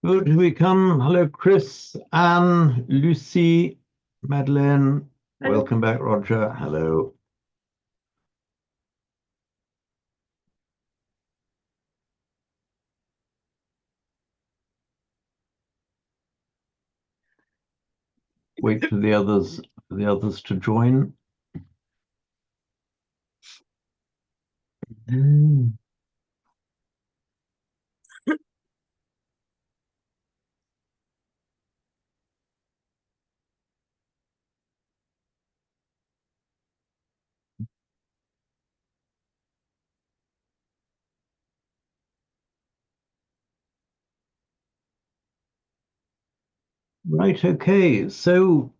Good, here we come. Hello, Chris, Anne, Lucy, Madeleine. Hello. Welcome back, Roger. Hello. Wait for the others to join. Right, okay. So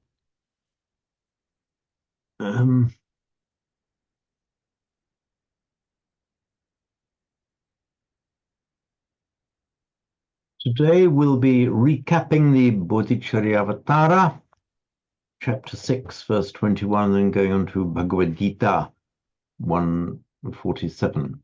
today we'll be recapping the Bodhicharyavatara, chapter 6, verse 21, and then going on to Bhagavad Gita 147.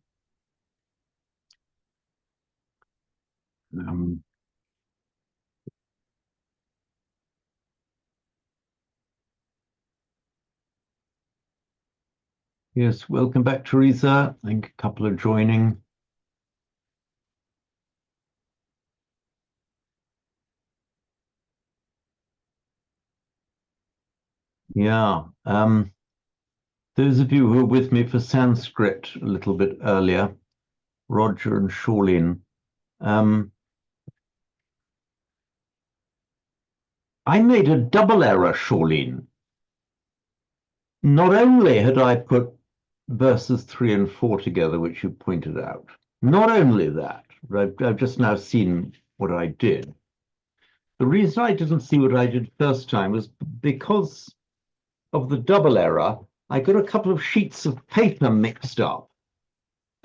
Yes, welcome back, Teresa. I think a couple are joining. Yeah. Those of you who were with me for Sanskrit a little bit earlier, Roger and Shawlene, I made a double error, Shawlene. Not only had I put verses 3 and 4 together, which you pointed out, not only that, but I've just now seen what I did. The reason I didn't see what I did first time was because of the double error. I got a couple of sheets of paper mixed up.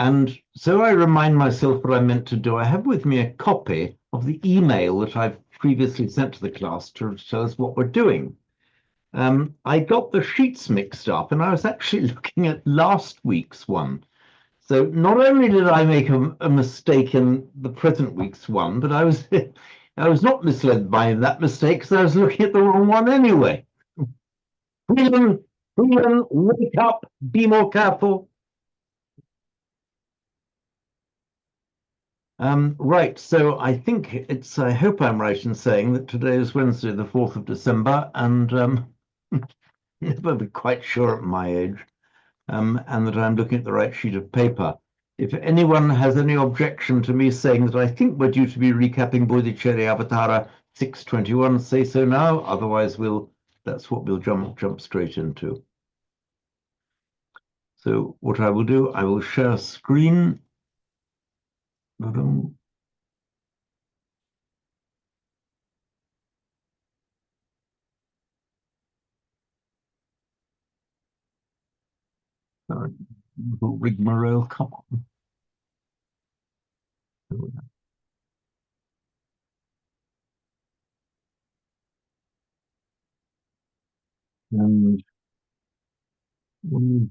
And so I remind myself what I meant to do. I have with me a copy of the email that I've previously sent to the class to tell us what we're doing. I got the sheets mixed up, and I was actually looking at last week's one. So not only did I make a mistake in the present week's one, but I was not misled by that mistake because I was looking at the wrong one anyway. Freeman, wake up, be more careful. Right, so I think I hope I'm right in saying that today is Wednesday, the 4th of December, and never be quite sure at my age, and that I'm looking at the right sheet of paper. If anyone has any objection to me saying that I think we're due to be recapping Bodhicharyavatara 621, say so now, otherwise that's what we'll jump straight into. So what I will do, I will share screen. Rigmarole, come on. And one.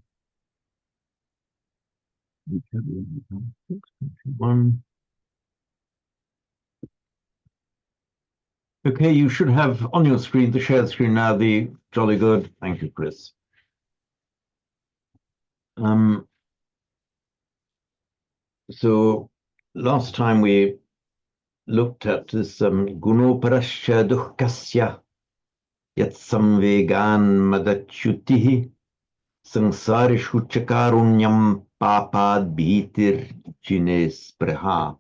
Okay, you should have on your screen, the shared screen now, the jolly good. Thank you, Chris. So last time we looked at this gunoparasya dukkasya yat samvegan madachyutihi samsarishu chakarunyam papad bhitir jines praha.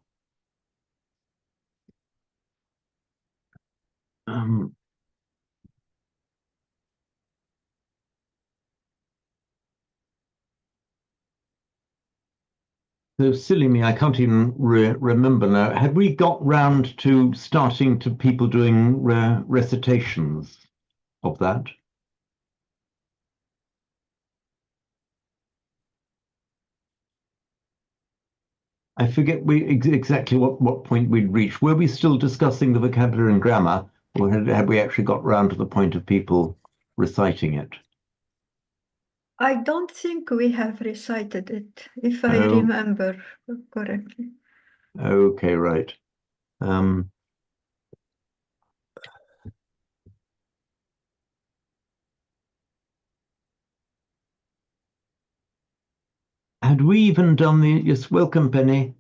So silly me, I can't even remember now. Had we got round to starting to people doing recitations of that? I forget exactly what point we'd reached. Were we still discussing the vocabulary and grammar, or had we actually got round to the point of people reciting it? I don't think we have recited it, if I Oh. remember correctly. Okay, right. Um, had we even done the, yes, welcome, Penny.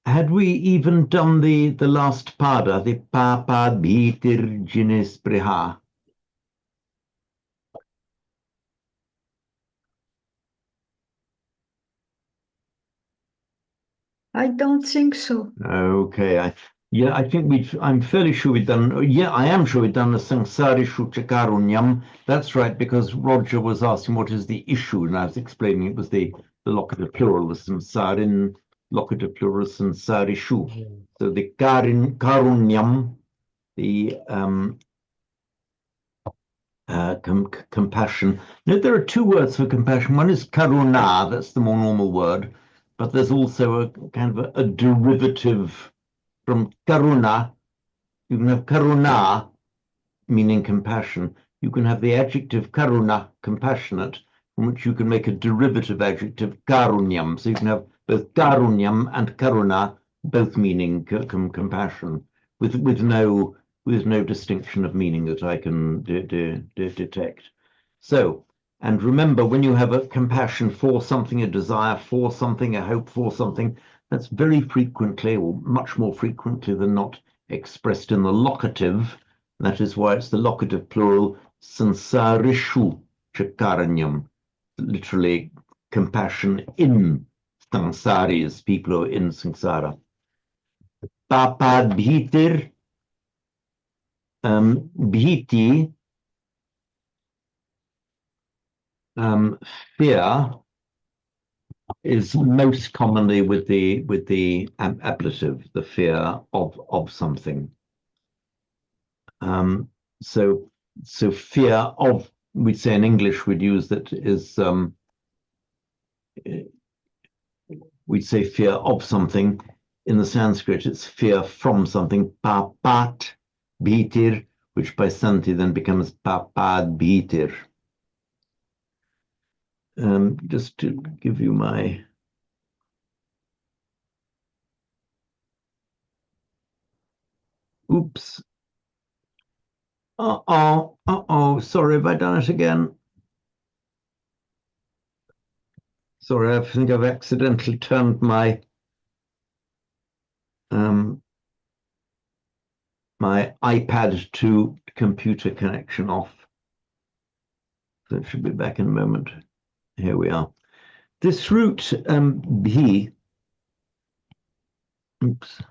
Had we even done the last pada, the papa bitir ginis priha? I don't think so. Okay, yeah, I think I'm fairly sure we've done, yeah, I am sure we've done the Sangsari Shuchakarunyam. That's right, because Roger was asking what is the issue, and I was explaining it was the locative plural was Samsarin, locative plural Sansari Shu. So the Karunyam, the compassion. Now, there are two words for compassion. One is karuna, that's the more normal word, but there's also a kind of a derivative from karuna. You can have karuna, meaning compassion. You can have the adjective karuna, compassionate, from which you can make a derivative adjective karunyam. So you can have both karunyam and karuna, both meaning compassion, with no distinction of meaning that I can detect. So, and remember, when you have a compassion for something, a desire for something, a hope for something, that's very frequently, or much more frequently than not, expressed in the locative. That is why it's the locative plural, sansarishu chakaranyam, literally compassion in samsaris, people who are in samsara. Papad bhitir, bhiti, fear is most commonly with the ablative, the fear of something. So fear of, we'd say in English, we'd use that is we'd say fear of something. In the Sanskrit, it's fear from something. Papat bhitir, which by Santi then becomes papad bhitir. Just to give you my oops. Sorry, have I done it again? Sorry, I think I've accidentally turned my my iPad to computer connection off. So it should be back in a moment. Here we are. This root B, oops,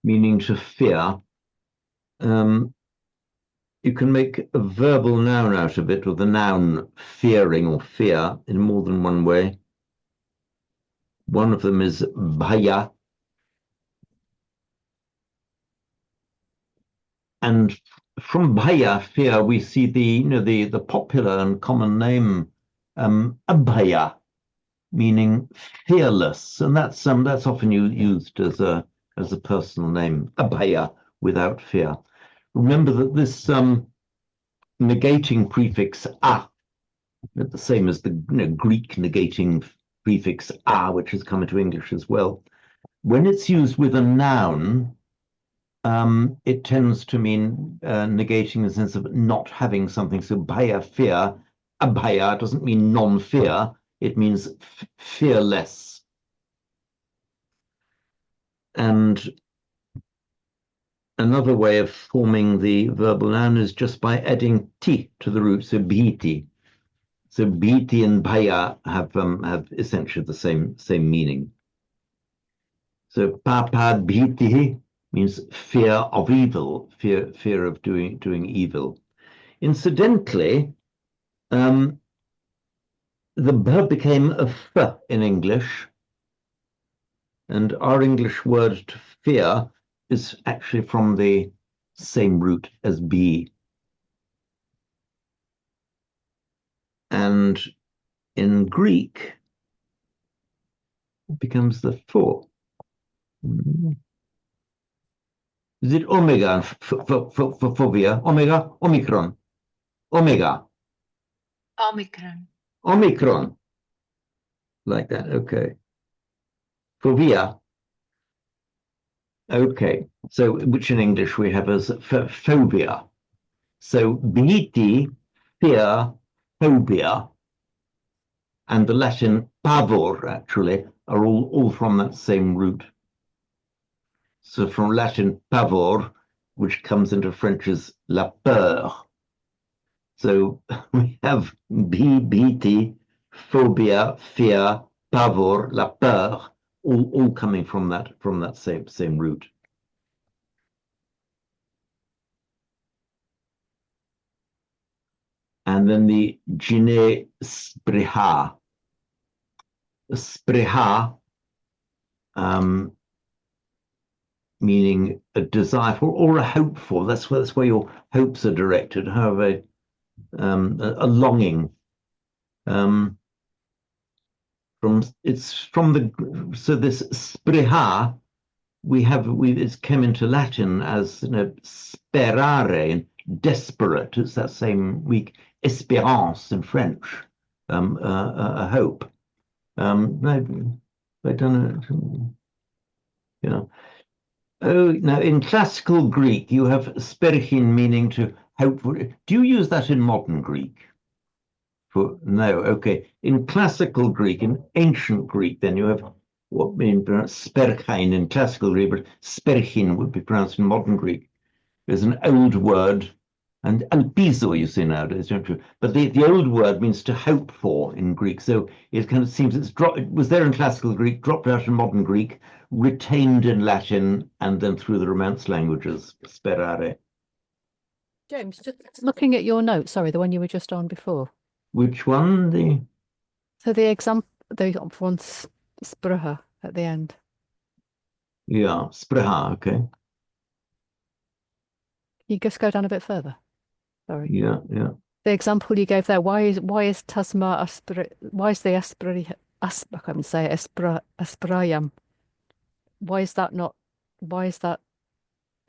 meaning to fear. You can make a verbal noun out of it, or the noun fearing or fear, in more than one way. One of them is bhaya, and from bhaya, fear, we see the popular and common name abhaya, meaning fearless, and that's often used as a personal name, abhaya, without fear. Remember that this negating prefix a, the same as the Greek negating prefix a, which has come into English as well. When it's used with a noun, it tends to mean negating the sense of not having something. So bhaya, fear, abhaya doesn't mean non-fear, it means fearless. And another way of forming the verbal noun is just by adding ti to the root, so bhiti. So bhiti and bhaya have essentially the same meaning. So papad bhiti means fear of evil, fear of doing evil. Incidentally, the verb became a f in English, and our English word to fear is actually from the same root as be. And in Greek, it becomes the for. Is it omega for phobia? Omega, omicron, omega, Omicron. omicron, like that. Okay. Phobia. Okay. So, which in English we have as phobia. So, bhiti, fear, phobia, and the Latin pavor actually are all from that same root. So from Latin pavor, which comes into French as la peur. So we have bhiti, phobia, fear, pavor, la peur, all coming from that same root. And then the gene spriha. Spriha, meaning a desire for or a hope for. That's where your hopes are directed. However, a longing. It's from the so this spriha it's come into Latin as sperare and desperate. It's that same weak espérance in French, a hope. I don't know. Yeah. Oh, now in classical Greek, you have sperchin meaning to hope for. Do you use that in modern Greek? No, okay. In classical Greek, in ancient Greek, then you have what being pronounced sperchein in classical Greek, but sperchin would be pronounced in modern Greek. There's an old word, and alpizo you see nowadays, don't you? But the old word means to hope for in Greek. So it kind of seems it was there in classical Greek, dropped out in modern Greek, retained in Latin, and then through the Romance languages, sperare. James, just looking at your notes, sorry, the one you were just on before. Which one? So the example, the one spruha at the end. Yeah, spriha, okay. Can you just go down a bit further? Sorry. Yeah. The example you gave there, why is tasma aspira, why is the aspiri, I can't even say it, asprayam? Why is that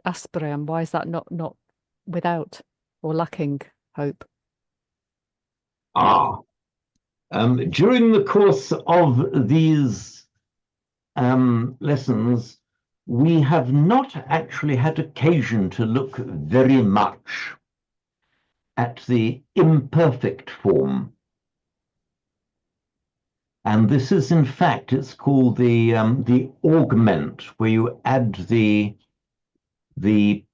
asprayam? Why is that not without or lacking hope? During the course of these lessons, we have not actually had occasion to look very much at the imperfect form. And this is, in fact, it's called the augment, where you add the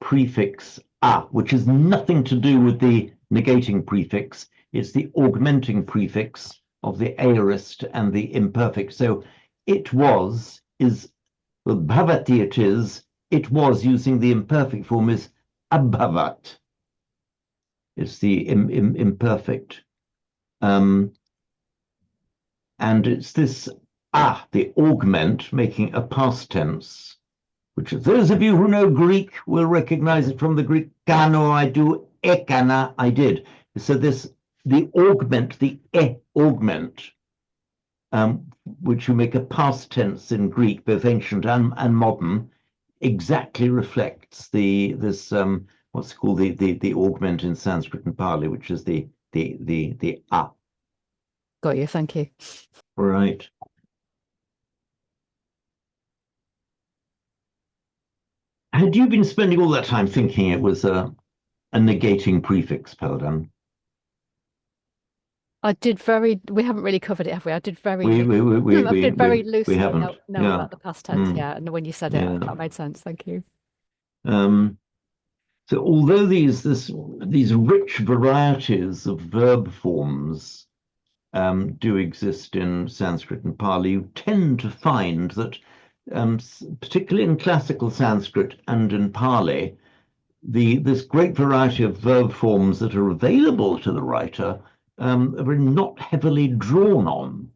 prefix a, which has nothing to do with the negating prefix. It's the augmenting prefix of the aorist and the imperfect. So it was is, well, bhavati it was using the imperfect form is abhavat. It's the imperfect. And it's this the augment, making a past tense, which those of you who know Greek will recognize it from the Greek kano, I do, ekana, I did. So the augment, the augment, which you make a past tense in Greek, both ancient and modern, exactly reflects this what's called the augment in Sanskrit and Pali, which is the a. Got you, thank you. Right. Had you been spending all that time thinking it was a negating prefix, Paladin? We haven't really covered it, have we? I did very We loosely haven't. know about the past tense, yeah. And when you said it, that made sense. Thank you. So although these rich varieties of verb forms do exist in Sanskrit and Pali, you tend to find that, particularly in classical Sanskrit and in Pali, this great variety of verb forms that are available to the writer are not heavily drawn on.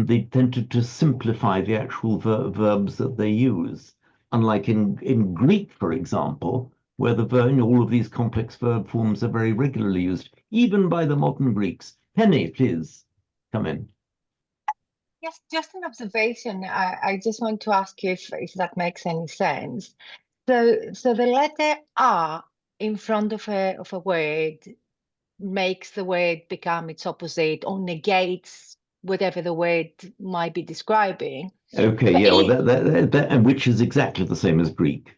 They tend to simplify the actual verbs that they use. Unlike in Greek, for example, where all of these complex verb forms are very regularly used, even by the modern Greeks. Penny, please, come in. Yes, just an observation. I just want to ask you if that makes any sense. So the letter R in front of a word makes the word become its opposite or negates whatever the word might be describing. Okay, But yeah, well, it- and which is exactly the same as Greek.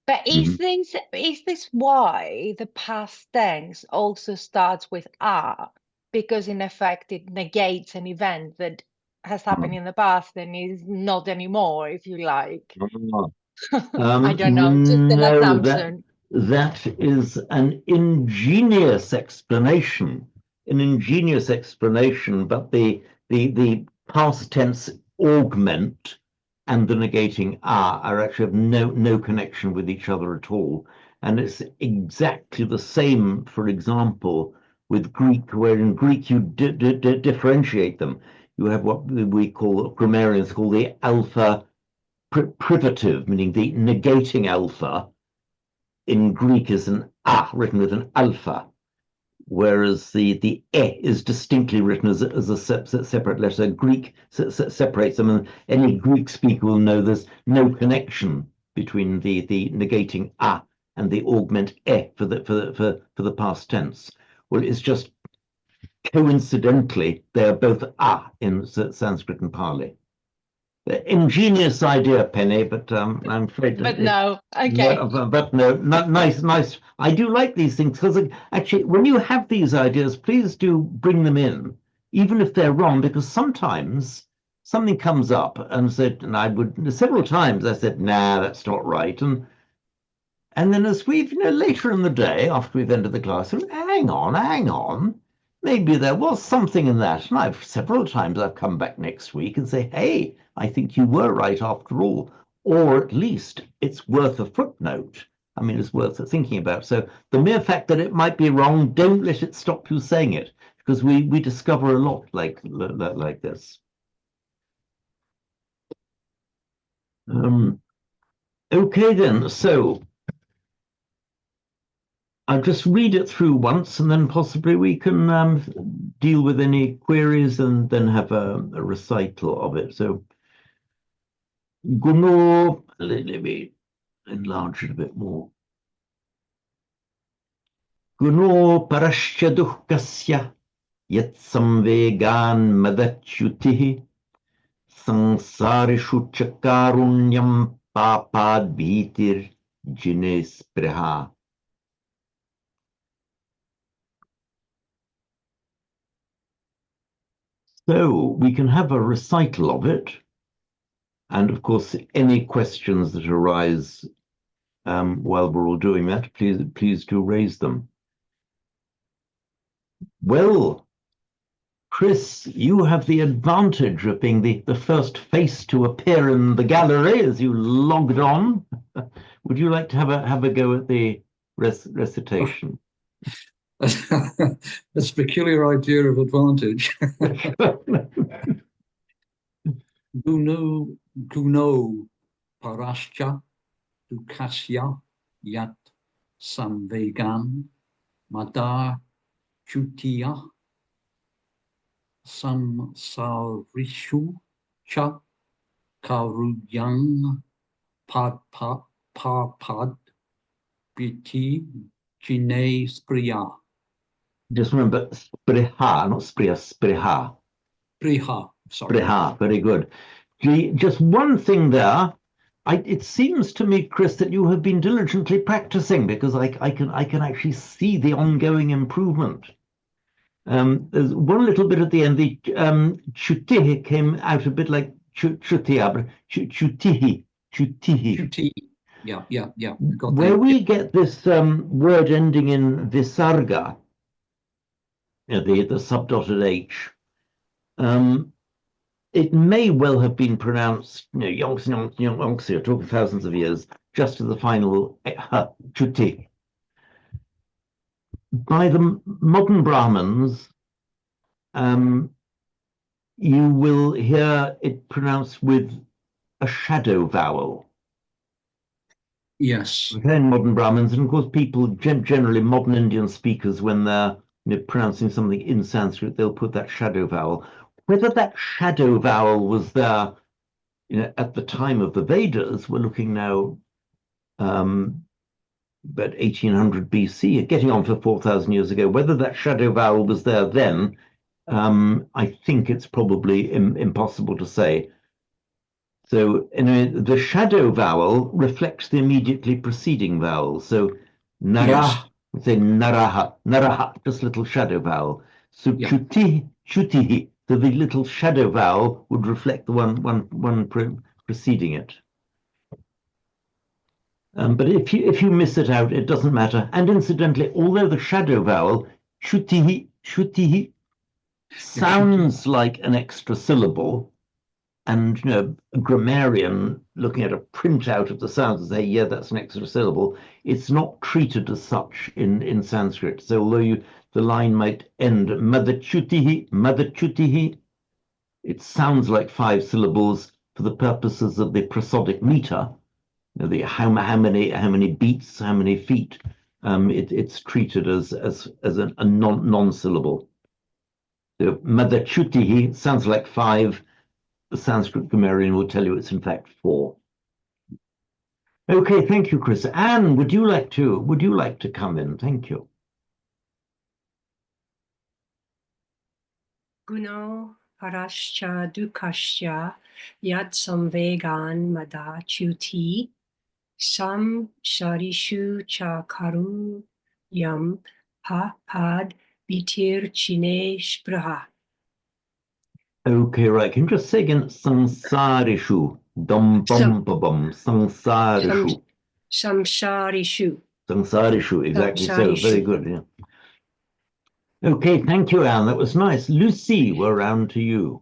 But Mhm. is this why the past tense also starts with are? Because in effect it negates an event that has happened in the past and is not anymore, if you like. I don't know, just an No, assumption. that is an ingenious explanation, but the past tense augment and the negating are actually have no connection with each other at all. And it's exactly the same, for example, with Greek, where in Greek you differentiate them. You have what we call, grammarians call the alpha privative, meaning the negating alpha in Greek is an a written with an alpha, whereas the e is distinctly written as a separate letter. Greek separates them, and any Greek speaker will know there's no connection between the negating a and the augment e for the past tense. Well, it's just coincidentally they are both a in Sanskrit and Pali. Ingenious idea, Penny, but I'm afraid But it, no, okay. no, but no, not nice. I do like these things because actually, when you have these ideas, please do bring them in, even if they're wrong, because sometimes something comes up and said, and I would several times I said, nah, that's not right, and then as we've, later in the day, after we've ended the class, hang on, maybe there was something in that. And several times I've come back next week and say, hey, I think you were right after all. Or at least it's worth a footnote. I mean, it's worth thinking about. So the mere fact that it might be wrong, don't let it stop you saying it, because we discover a lot like this. Okay then, so I'll just read it through once and then possibly we can deal with any queries and then have a recital of it. So, Guno, let me enlarge it a bit more. Guno parashya duhkasya yat samvegan madachyutihi samsarishu chakarunyam papad bhitir jines preha. So we can have a recital of it. And of course, any questions that arise while we're all doing that, please do raise them. Well, Chris, you have the advantage of being the first face to appear in the gallery as you logged on. Would you like to have a go at the recitation? That's a peculiar idea of advantage. Guno parascha dukasya yat samvegan madar chutiya samsarishu cha karuyang pad biti jine spriya. Just remember, spriha, not spriya, spriha. Priha, sorry. Spriha, very good. Just one thing there. It seems to me, Chris, that you have been diligently practicing because I can actually see the ongoing improvement. There's one little bit at the end. The chutihi came out a bit like chutihi. Chuti. Yeah. Where we get this word ending in visarga, the subdotted H, it may well have been pronounced, yonks, you're talking thousands of years, just to the final chuti. By the modern Brahmins, you will hear it pronounced with a shadow vowel. Yes. Okay, in modern Brahmins, and of course, people generally, modern Indian speakers, when they're pronouncing something in Sanskrit, they'll put that shadow vowel. whether that shadow vowel was there, at the time of the Vedas, we're looking now about 1800 BC, getting on for 4,000 years ago, whether that shadow vowel was there then, I think it's probably impossible to say. So the shadow vowel reflects the immediately preceding vowel. So nara, Yes. we say naraha, naraha, just little shadow vowel. So Yeah. chutihi, so the little shadow vowel would reflect the one preceding it. But if you miss it out, it doesn't matter. And incidentally, although the shadow vowel chutihi sounds like an extra syllable, and a grammarian looking at a printout of the sounds and say, yeah, that's an extra syllable, it's not treated as such in Sanskrit. So although the line might end madachutihi, it sounds like 5 syllables for the purposes of the prosodic meter. How many beats, how many feet. It's treated as a non-syllable. So madachutihi sounds like 5. The Sanskrit grammarian will tell you it's in fact 4. Okay, thank you, Chris. Anne, would you like to come in? Thank you. Guno parascha dukasya yat samvegan mada chuti sam sharishu cha karu yam pa pad bitir chine spraha. Okay, right. Can you just say again? Samsarishu. Dum bum ba bum. Samsarishu. Samsarishu. Samsarishu. Exactly so. Samsarishu. Very good. Yeah. Okay, thank you, Anne. That was nice. Lucy, we're round to you.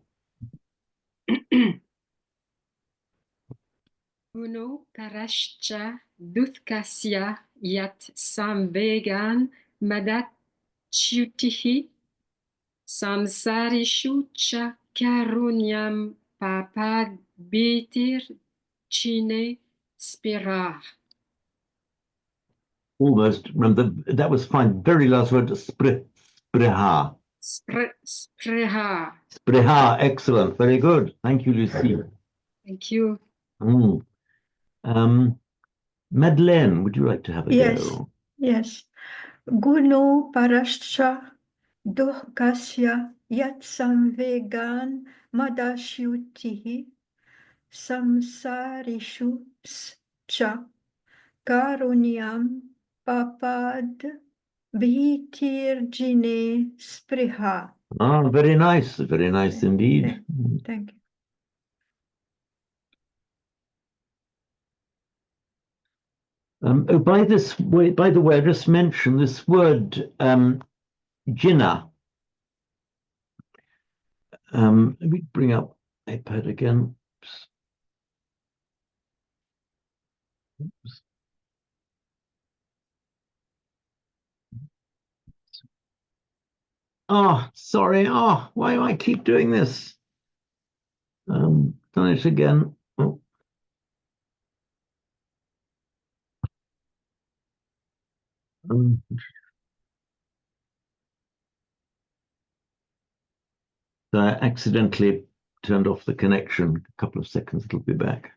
Uno parascha dutkasya yat samvegan madachutihi samsarishu cha karunyam papad bitir chine spirah. Almost. Remember, that was fine. Very last word, spriha. Spreha. Spriha, excellent. Very good. Thank you, Lucy. Thank you. Madeleine, would you like to have a go? Yes. Guno parascha duhkasya yat samvegan madashyutihi samsarishu cha karunyam papad bhitirjine spriha. Ah, very nice indeed. Thank you. By the way, I just mentioned this word jinnah. Let me bring up iPad again. Oops. Oh, sorry. Oh, why do I keep doing this? Done it again. Oh. So I accidentally turned off the connection. A couple of seconds, it'll be back.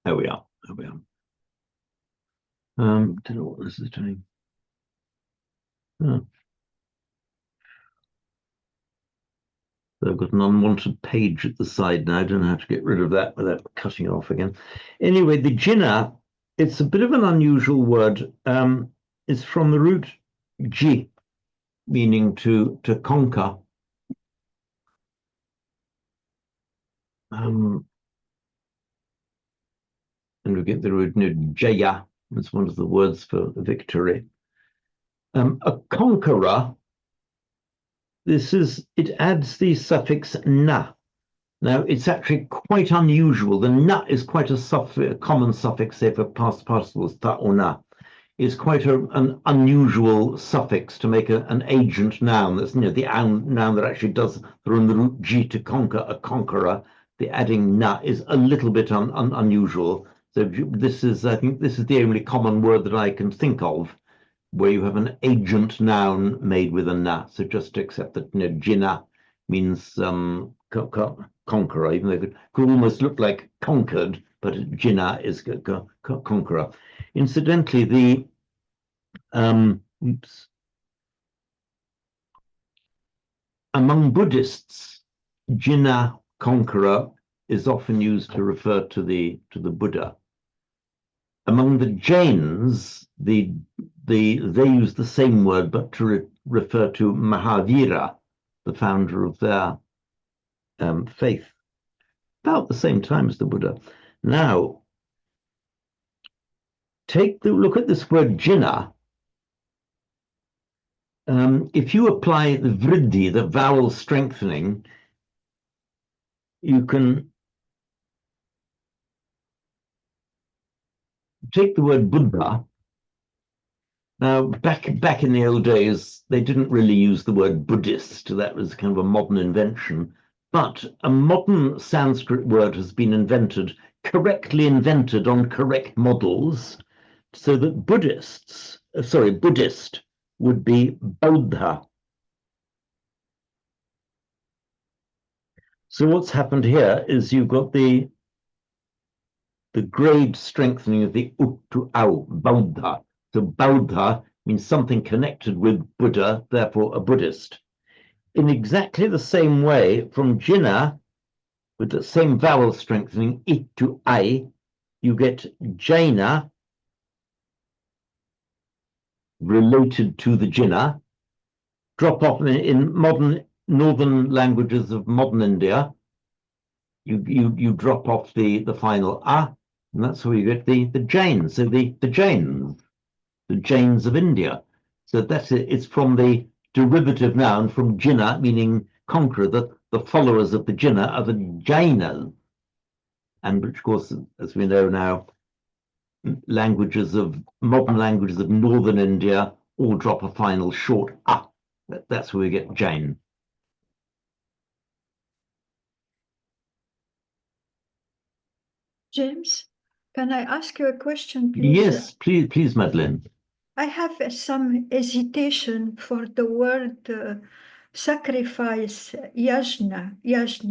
There we are. Don't know what this is doing. Oh. So I've got an unwanted page at the side now. I don't know how to get rid of that without cutting it off again. Anyway, the jinnah, it's a bit of an unusual word. It's from the root ji, meaning to conquer. And we get the root jaya. It's one of the words for victory. A conqueror, it adds the suffix na. Now, it's actually quite unusual. The na is quite a common suffix, say, for past participles, ta or na. It's quite an unusual suffix to make an agent noun. That's the noun that actually does from the root ji to conquer, a conqueror. The adding na is a little bit unusual. So I think this is the only common word that I can think of where you have an agent noun made with a na. So just accept that, you know, jina means conqueror, even though it could almost look like conquered, but jina is conqueror. Incidentally, the among Buddhists, jina, conqueror, is often used to refer to the Buddha. Among the Jains, they use the same word, but to refer to Mahavira, the founder of their faith, about the same time as the Buddha. Now, look at this word jina. If you apply the vriddhi, the vowel strengthening, you can take the word Buddha. Now, back in the old days, they didn't really use the word Buddhist. That was kind of a modern invention. But a modern Sanskrit word has been correctly invented on correct models, so that Buddhist would be Buddha. So what's happened here is you've got the grade strengthening of the ut to au, Buddha. So Buddha means something connected with Buddha, therefore a Buddhist. In exactly the same way, from jina, with the same vowel strengthening, it to I, you get Jaina, related to the jina. Drop off in modern northern languages of modern India, you drop off the final a, and that's where you get the Jains. So the Jains of India. So that's it. It's from the derivative noun from jina, meaning conqueror. The followers of the jina are the Jainas, and which, of course, as we know now, modern languages of northern India all drop a final short a. That's where we get Jain. James, can I ask you a question, please? Yes, please, Madeline. I have some hesitation for the word sacrifice, yajna. Yes.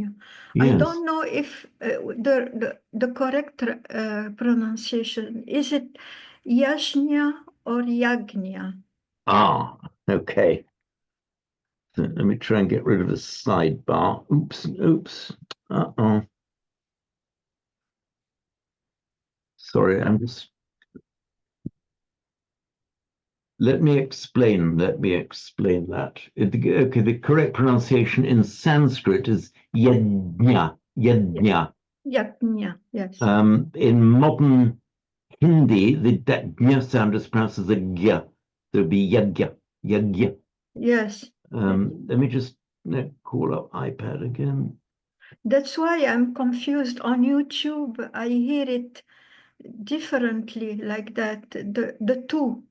I don't know if the correct pronunciation, is it yajna or yagna? Ah, okay. So let me try and get rid of the sidebar. Oops. Uh-oh. Sorry, let me explain that. Okay, the correct pronunciation in Sanskrit is yajna. Yagna, yes. In modern Hindi, that gnya sound is pronounced as a gya. So it'd be yagya. Yes. Let me just call up iPad again. That's why I'm confused. On YouTube, I hear it differently like that, the two.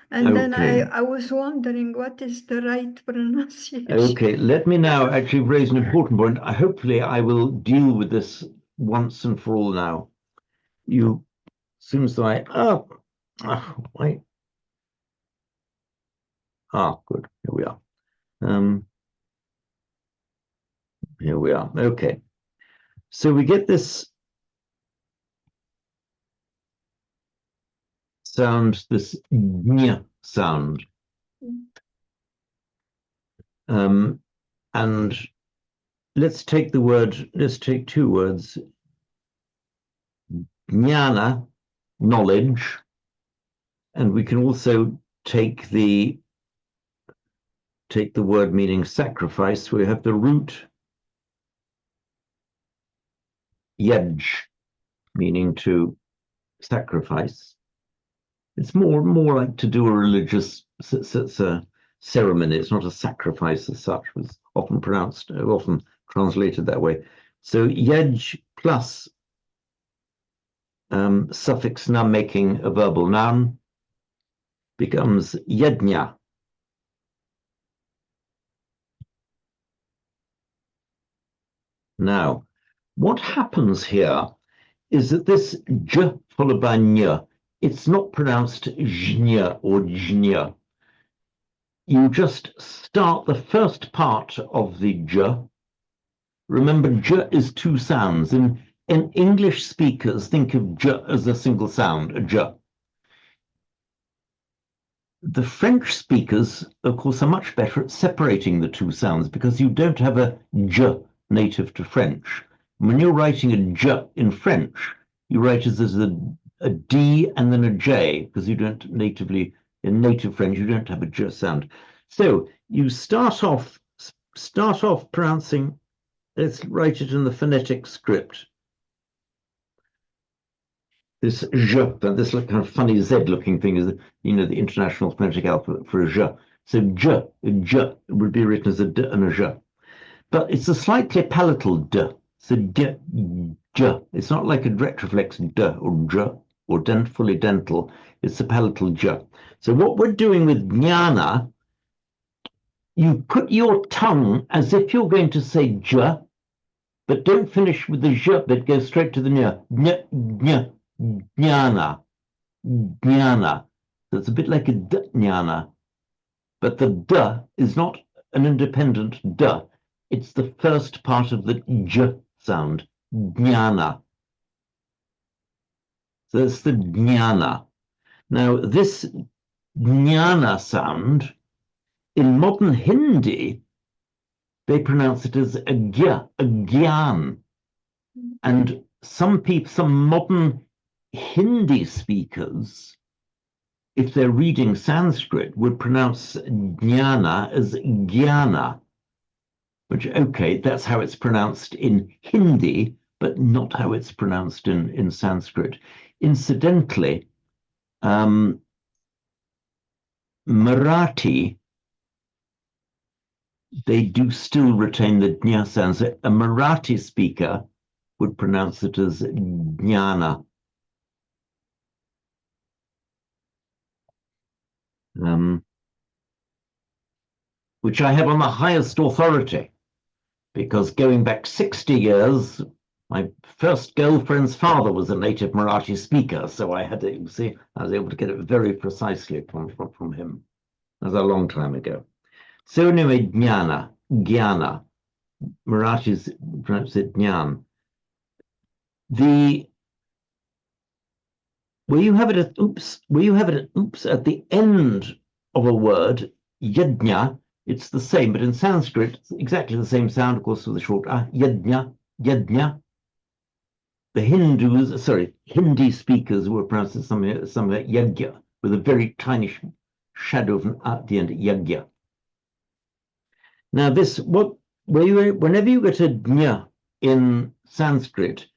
And then I was wondering what is the right pronunciation. Okay, let me now actually raise an important point. Hopefully I will deal with this once and for all now. As soon as I, wait. Good, here we are. Here we are, okay. So we get this sound, this ñ sound. And let's take two words, jnana, knowledge, and we can also take the word meaning sacrifice. We have the root yaj, meaning to sacrifice. It's more like to do a religious ceremony. It's not a sacrifice as such. It's often translated that way. So yaj plus suffix na making a verbal noun becomes yajna. Now, what happens here is that this j followed by ñ, it's not pronounced jña or jña. you just start the first part of the j. Remember, j is two sounds. In English speakers, think of j as a single sound, a j. The French speakers, of course, are much better at separating the two sounds because you don't have a j native to French. When you're writing a j in French, you write it as a d and then a j, because you don't natively, in native French, you don't have a j sound. So you start off pronouncing, let's write it in the phonetic script. This j, this kind of funny Z-looking thing is, you know, the international phonetic alphabet for a j. So j would be written as a d and a j. But it's a slightly palatal d. So d, j. It's not like a retroflex d or j or fully dental. It's a palatal j. So what we're doing with jnana, you put your tongue as if you're going to say j, but don't finish with the j bit, go straight to the nya. Jnana, jnana. So it's a bit like a d jnana, but the d is not an independent d. It's the first part of the j sound, jnana. So it's the jnana. Now this jnana sound, in modern Hindi, they pronounce it as a gyan. And some modern Hindi speakers, if they're reading Sanskrit, would pronounce jnana as jnana, which, okay, that's how it's pronounced in Hindi, but not how it's pronounced in Sanskrit. Incidentally, Marathi, they do still retain the jna sound. So a Marathi speaker would pronounce it as jnana. Which I have on the highest authority, because going back 60 years, my first girlfriend's father was a native Marathi speaker, so I had to see, I was able to get it very precisely from him. That was a long time ago. So anyway, jnana, jnana, Marathis pronounce it jnan. Where you have it at oops at the end of a word, yajna, it's the same, but in Sanskrit, it's exactly the same sound, of course, with the short yajna, yajna. The Hindi speakers were pronouncing some yagya with a very tiny shadow of an at the end, yagya. Now this, whenever you get a jna in Sanskrit,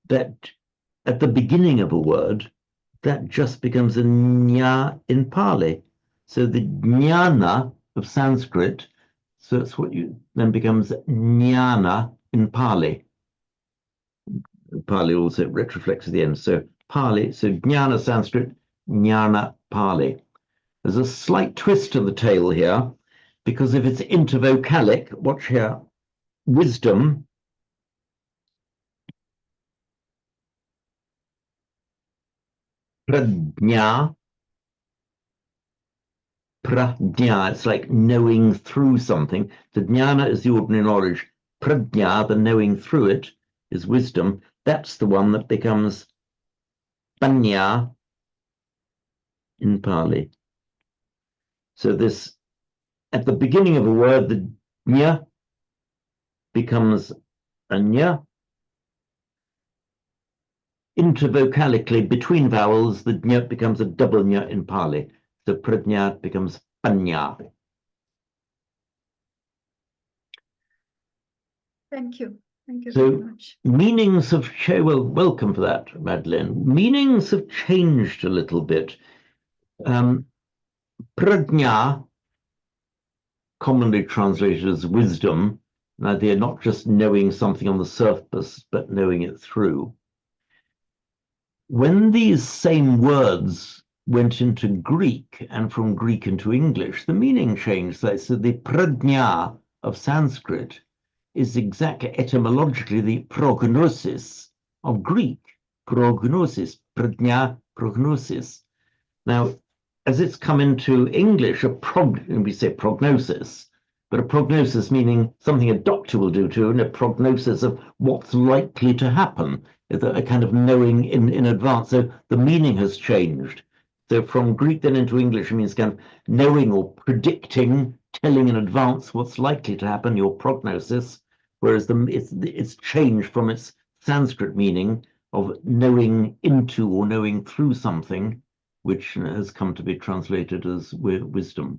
that at the beginning of a word, that just becomes a nya in Pali. So the jnana of Sanskrit, so it's what you then becomes jnana in Pali. Pali also retroflex at the end. So Pali, so jnana Sanskrit, jnana Pali. There's a slight twist to the tail here, because if it's intervocalic, watch here, wisdom, prajna, it's like knowing through something. The jnana is the ordinary knowledge. Prajna, the knowing through it, is wisdom. That's the one that becomes panya in Pali. So this, at the beginning of a word, the nya becomes a nya. Intervocalically, between vowels, the nya becomes a double nya in Pali. So prajna becomes panya. Thank you. Thank you So, very much. Meanings have changed. Well, welcome for that, Madeleine. Meanings have changed a little bit. Prajna, commonly translated as wisdom, now they're not just knowing something on the surface, but knowing it through. When these same words went into Greek and from Greek into English, the meaning changed. So the prajna of Sanskrit is exactly etymologically the prognosis of Greek. Prognosis, prajna, prognosis. Now, as it's come into English, we say prognosis, but a prognosis meaning something a doctor will do to, and a prognosis of what's likely to happen, a kind of knowing in advance. So the meaning has changed. So from Greek then into English, it means kind of knowing or predicting, telling in advance what's likely to happen, your prognosis, whereas it's changed from its Sanskrit meaning of knowing into or knowing through something, which has come to be translated as wisdom.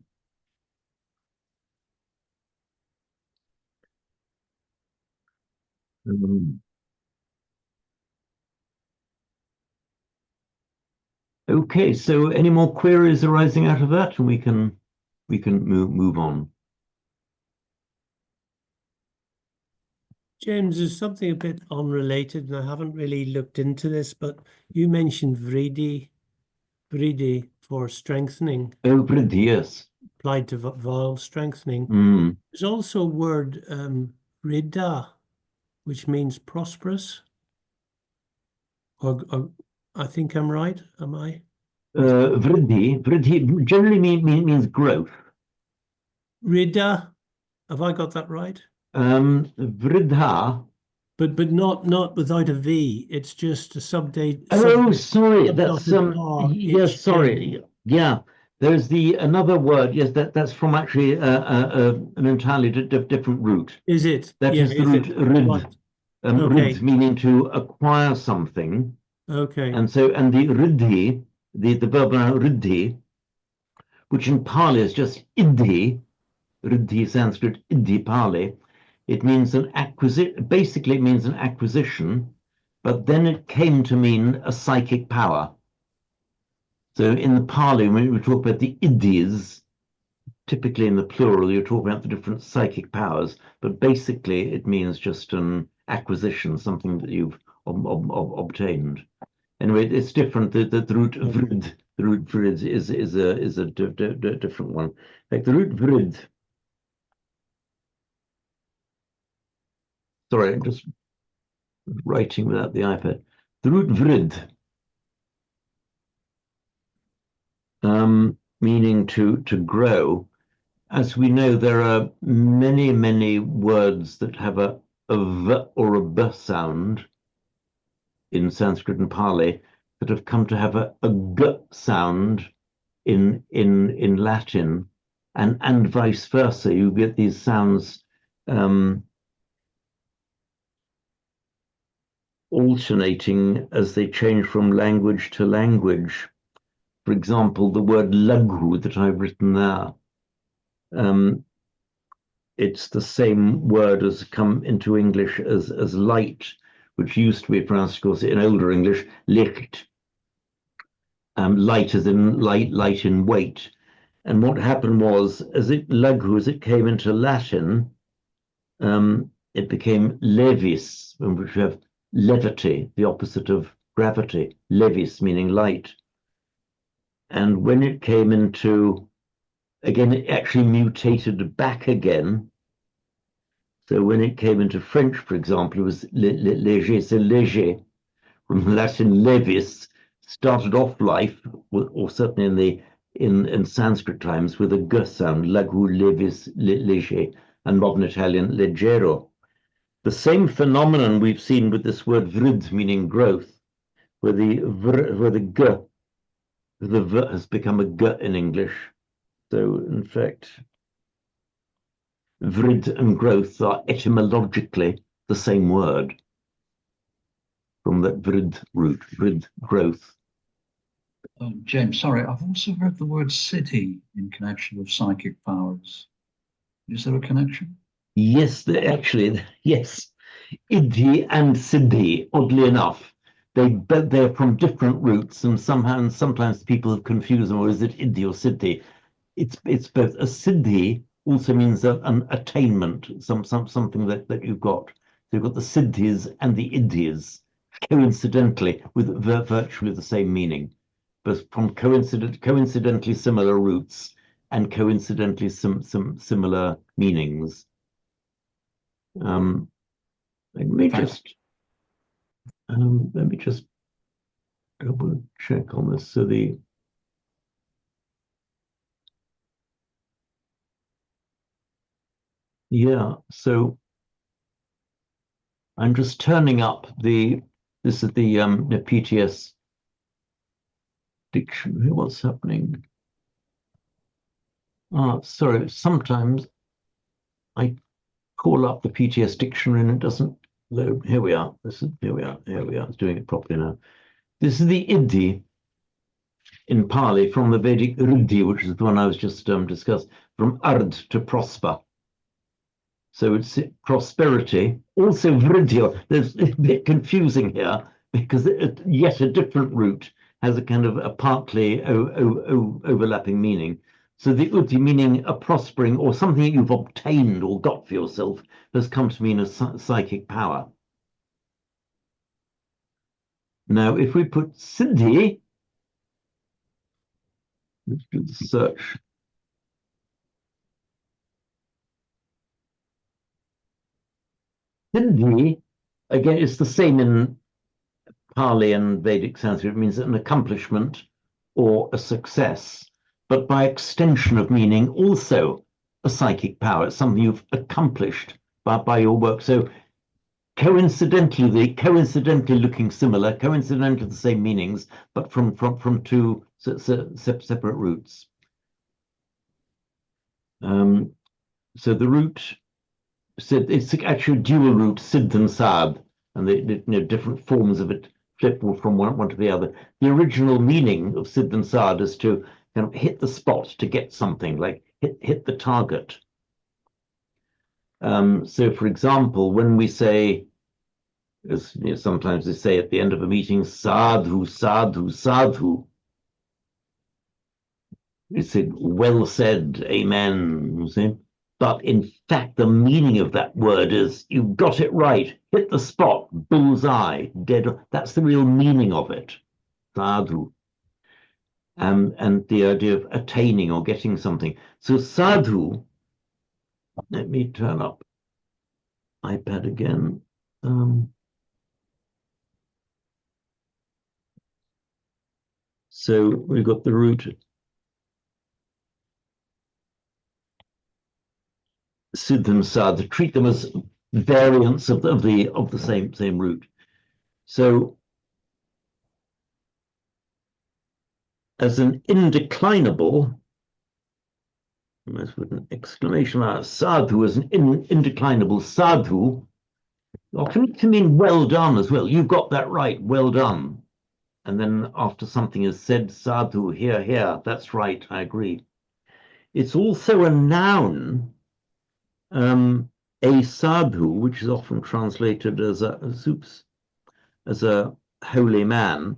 Okay, so any more queries arising out of that, and we can move on. James, there's something a bit unrelated, and I haven't really looked into this, but you mentioned vriddhi for strengthening. Oh, vriddhi, yes. Applied to vowel strengthening. Mm. There's also a word riddha, which means prosperous. Or I think I'm right. Am I? Vriddhi generally means growth. Riddha, have I got that right? Vriddha. But not without a V. It's just a subdate. Oh, sorry. That's yes, sorry. Yeah. There's another word. Yes, that's from actually an entirely different root. Is it? That is the root rid. Right. Rid meaning to acquire something. Okay. And so, and the riddhi, the verb riddhi, which in Pali is just iddhi, riddhi Sanskrit, iddhi Pali. It means an acquisition. Basically, it means an acquisition, but then it came to mean a psychic power. So in the Pali, when we talk about the iddhis, typically in the plural, you're talking about the different psychic powers, but basically it means just an acquisition, something that you've obtained. Anyway, it's different. The root vrid, is a different one. Like the root vrid. Sorry, I'm just writing without the iPad. The root vrid, meaning to grow. As we know, there are many words that have a v or a b sound in Sanskrit and Pali that have come to have a g sound in Latin, and vice versa. You get these sounds alternating as they change from language to language. For example, the word laghu that I've written there, it's the same word as come into English as light, which used to be pronounced, of course, in older English, licht. Light as in light in weight. And what happened was, laghu, as it came into Latin, it became levis, in which you have levity, the opposite of gravity, levis meaning light. And when it came into, again, it actually mutated back again. So when it came into French, for example, it was léger, so léger, from Latin levis, started off life, or certainly in Sanskrit times, with a g sound, laghu, levis, léger, and modern Italian leggero. The same phenomenon we've seen with this word vrid, meaning growth, where the g, the v has become a g in English. So in fact, vrid and growth are etymologically the same word from that vrid root, vrid, growth. James, sorry, I've also read the word siddhi in connection with psychic powers. Is there a connection? Yes, yes. Iddhi and siddhi, oddly enough, they're from different roots, and sometimes people have confused them, or is it iddhi or siddhi? It's both. A siddhi also means an attainment, something that you've got. So you've got the siddhis and the iddhis, coincidentally, with virtually the same meaning, but from coincidentally similar roots and coincidentally some similar meanings. Let me just double check on this. So Yeah, so I'm just turning up this is the PTS dictionary. What's happening? Sorry, sometimes I call up the PTS dictionary and it doesn't load. Here we are. Here we are. It's doing it properly now. This is the Iddhi in Pali from the Vedic Riddhi, which is the one I was just discussed, from ard to prosper. So it's prosperity, also vriddhi. There's a bit confusing here because yet a different root has a kind of a partly overlapping meaning. So the uddhi, meaning a prospering or something that you've obtained or got for yourself, has come to mean a psychic power. Now, if we put siddhi, let's do the search. Siddhi, again, it's the same in Pali and Vedic Sanskrit. It means an accomplishment or a success, but by extension of meaning, also a psychic power. It's something you've accomplished by your work. So coincidentally looking similar, coincidentally the same meanings, but from two separate roots. So the root, it's actually a dual root, siddh and sad, and the different forms of it flip from one to the other. The original meaning of siddh and sad is to kind of hit the spot to get something, like hit the target. So, for example, when we say, as sometimes they say at the end of a meeting, sadhu, sadhu, sadhu. It's well said, amen, you see? But in fact, the meaning of that word is you got it right, hit the spot, bullseye, dead. That's the real meaning of it, sadhu. And the idea of attaining or getting something. So sadhu, let me turn up iPad again. So we've got the root siddh and sad, treat them as variants of the same root. So as an indeclinable, let's put an exclamation mark, sadhu as an indeclinable sadhu, often can mean well done as well. You got that right, well done. And then after something is said, sadhu, here, that's right, I agree. It's also a noun, a sadhu, which is often translated as a holy man.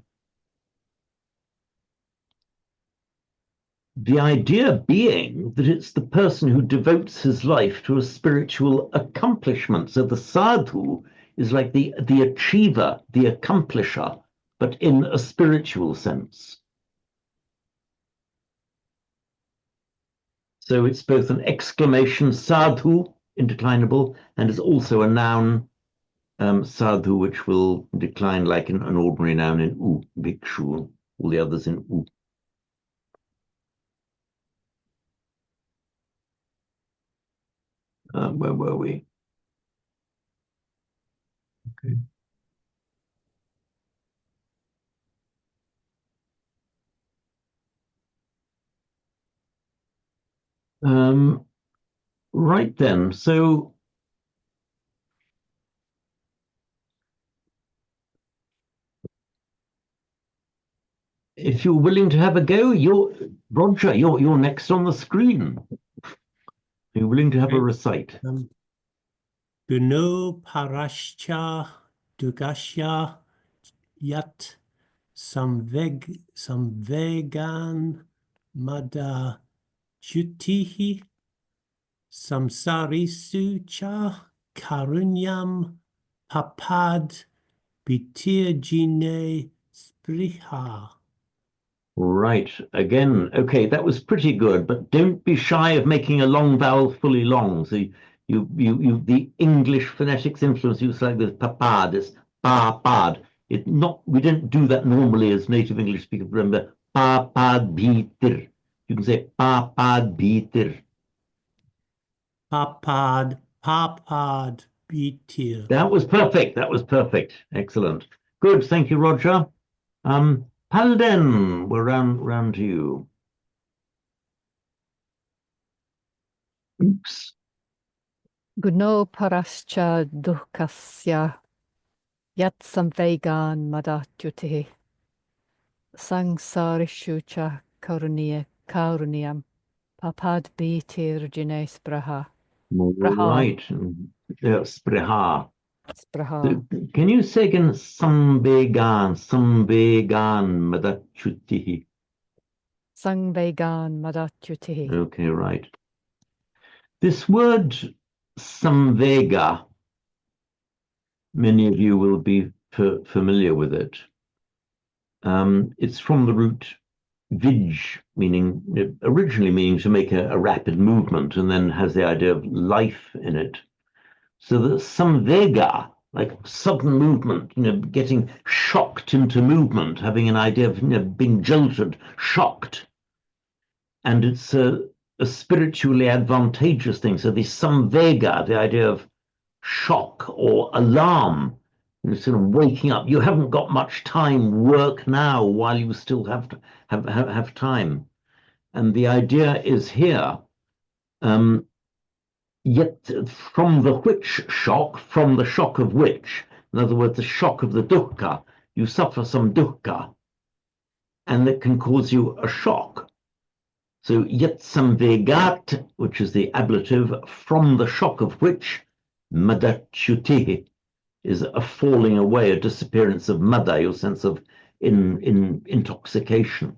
The idea being that it's the person who devotes his life to a spiritual accomplishment. So the sadhu is like the achiever, the accomplisher, but in a spiritual sense. So it's both an exclamation, sadhu, indeclinable, and is also a noun, sadhu, which will decline like an ordinary noun in u, bhikshu, all the others in u. Where were we? Okay. Right then, so if you're willing to have a go, Roger, you're next on the screen. You're willing to have a recite. Buno parashcha dugashya yat samvegan mada chutihi samsarisu cha karunyam papad bitirjine spriha. Right, again, okay, that was pretty good, but don't be shy of making a long vowel fully long. So the English phonetics influence you like this papad, it's papad. We don't do that normally as native English speakers. Remember, papad bitir. You can say papad bitir. papad bitir. That was perfect. That was perfect. Excellent. Good. Thank you, Roger. Palden, we're round to you. Oops. Guno parascha dukkasya yat samvegan madachyuti sangsarishu cha karunyam papad bitir jines braha. All right. Spreha. Spraha. Can you say again samvegan madachyutihi? Sangvegan madachyuti. Okay, right. This word samvega, many of you will be familiar with it. It's from the root vij, originally meaning to make a rapid movement, and then has the idea of life in it. So that samvega, like sudden movement, getting shocked into movement, having an idea of being jolted, shocked. And it's a spiritually advantageous thing. So the samvega, the idea of shock or alarm, sort of waking up. You haven't got much time. Work now while you still have time. And the idea is here. Yet from the which shock, from the shock of which, in other words, the shock of the dukkha, you suffer some dukkha, and that can cause you a shock. So yet samvegat, which is the ablative, from the shock of which, madachyuti, is a falling away, a disappearance of mada, your sense of intoxication.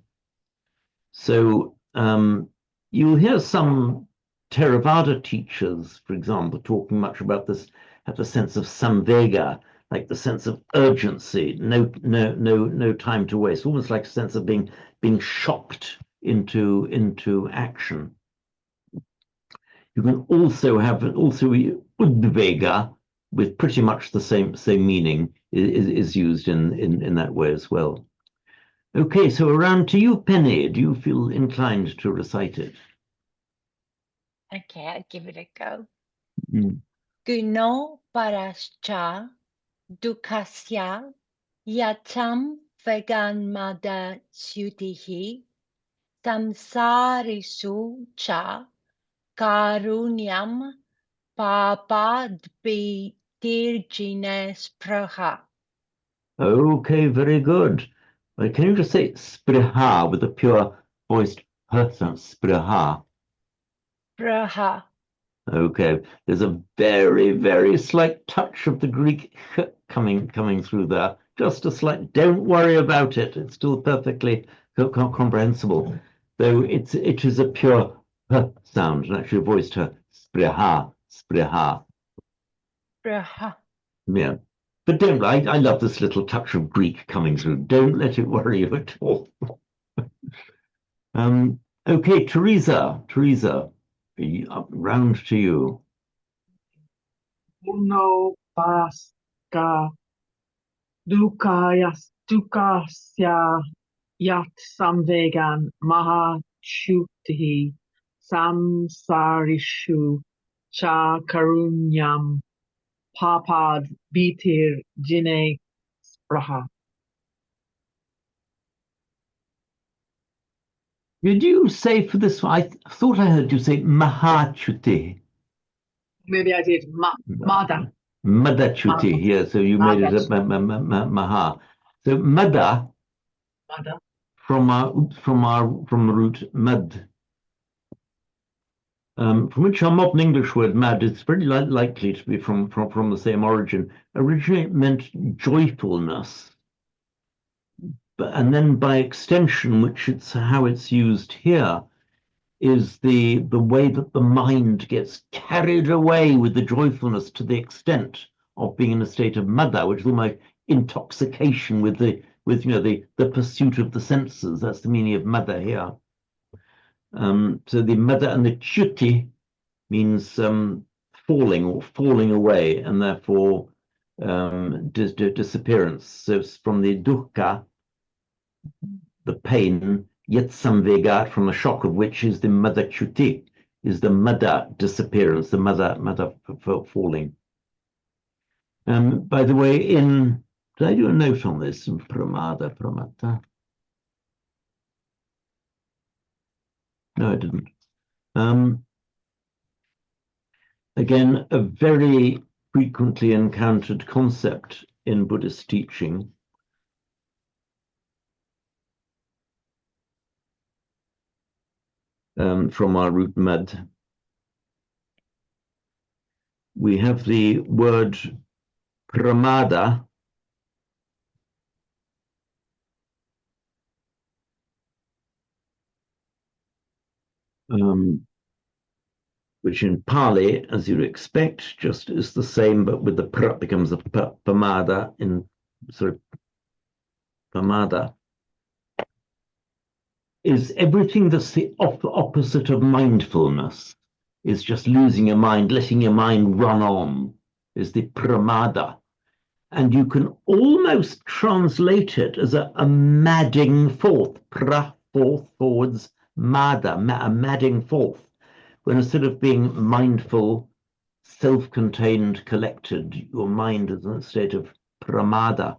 So you'll hear some Theravada teachers, for example, talking much about this, have the sense of samvega, like the sense of urgency, no time to waste, almost like a sense of being shocked into action. You can also have udvega, with pretty much the same meaning, is used in that way as well. Okay, so around to you, Penny. Do you feel inclined to recite it? Okay, I'll give it a go. Guno parascha dukasya yatam veganmada syutihi samsarisu cha karunyam papadbitirjines praha. Okay, very good. Can you just say spriha with a pure voiced person? Spriha. Praha. Okay, there's a very, very slight touch of the Greek coming through there. Just a slight. Don't worry about it. It's still perfectly comprehensible. Though it is a pure sound, and actually voiced her spriha, spriha. Praha. Yeah. But don't, I love this little touch of Greek coming through. Don't let it worry you at all. Okay, Teresa, round to you. Uno paska dukasya yat samvegan mahachutihi samsarishu cha karunyam papad bitir jine spraha. Did you say for this one? I thought I heard you say mahachuti. Maybe I did. Mada. Madachuti, yeah. So you made it a maha. So mada. Mada. From the root mad. From which our modern English word mad is pretty likely to be from the same origin. Originally it meant joyfulness. And then by extension, which it's how it's used here, is the way that the mind gets carried away with the joyfulness to the extent of being in a state of mada, which is almost intoxication with the pursuit of the senses. That's the meaning of mada here. So the mada and the chuti means falling away, and therefore disappearance. So it's from the dukkha, the pain, yet samvegat, from the shock of which is the madachuti, is the mada, disappearance, the mada falling. By the way, did I do a note on this? Pramada, pramata? No, I didn't. Again, a very frequently encountered concept in Buddhist teaching. From our root mud. We have the word pramada, which in Pali, as you'd expect, just is the same, but with the pr becomes a pamada in sort of pamada, is everything that's the opposite of mindfulness, is just losing your mind, letting your mind run on, is the pramada. And you can almost translate it as a madding forth, forwards, mada, a madding forth. When instead of being mindful, self-contained, collected, your mind is in a state of pramada.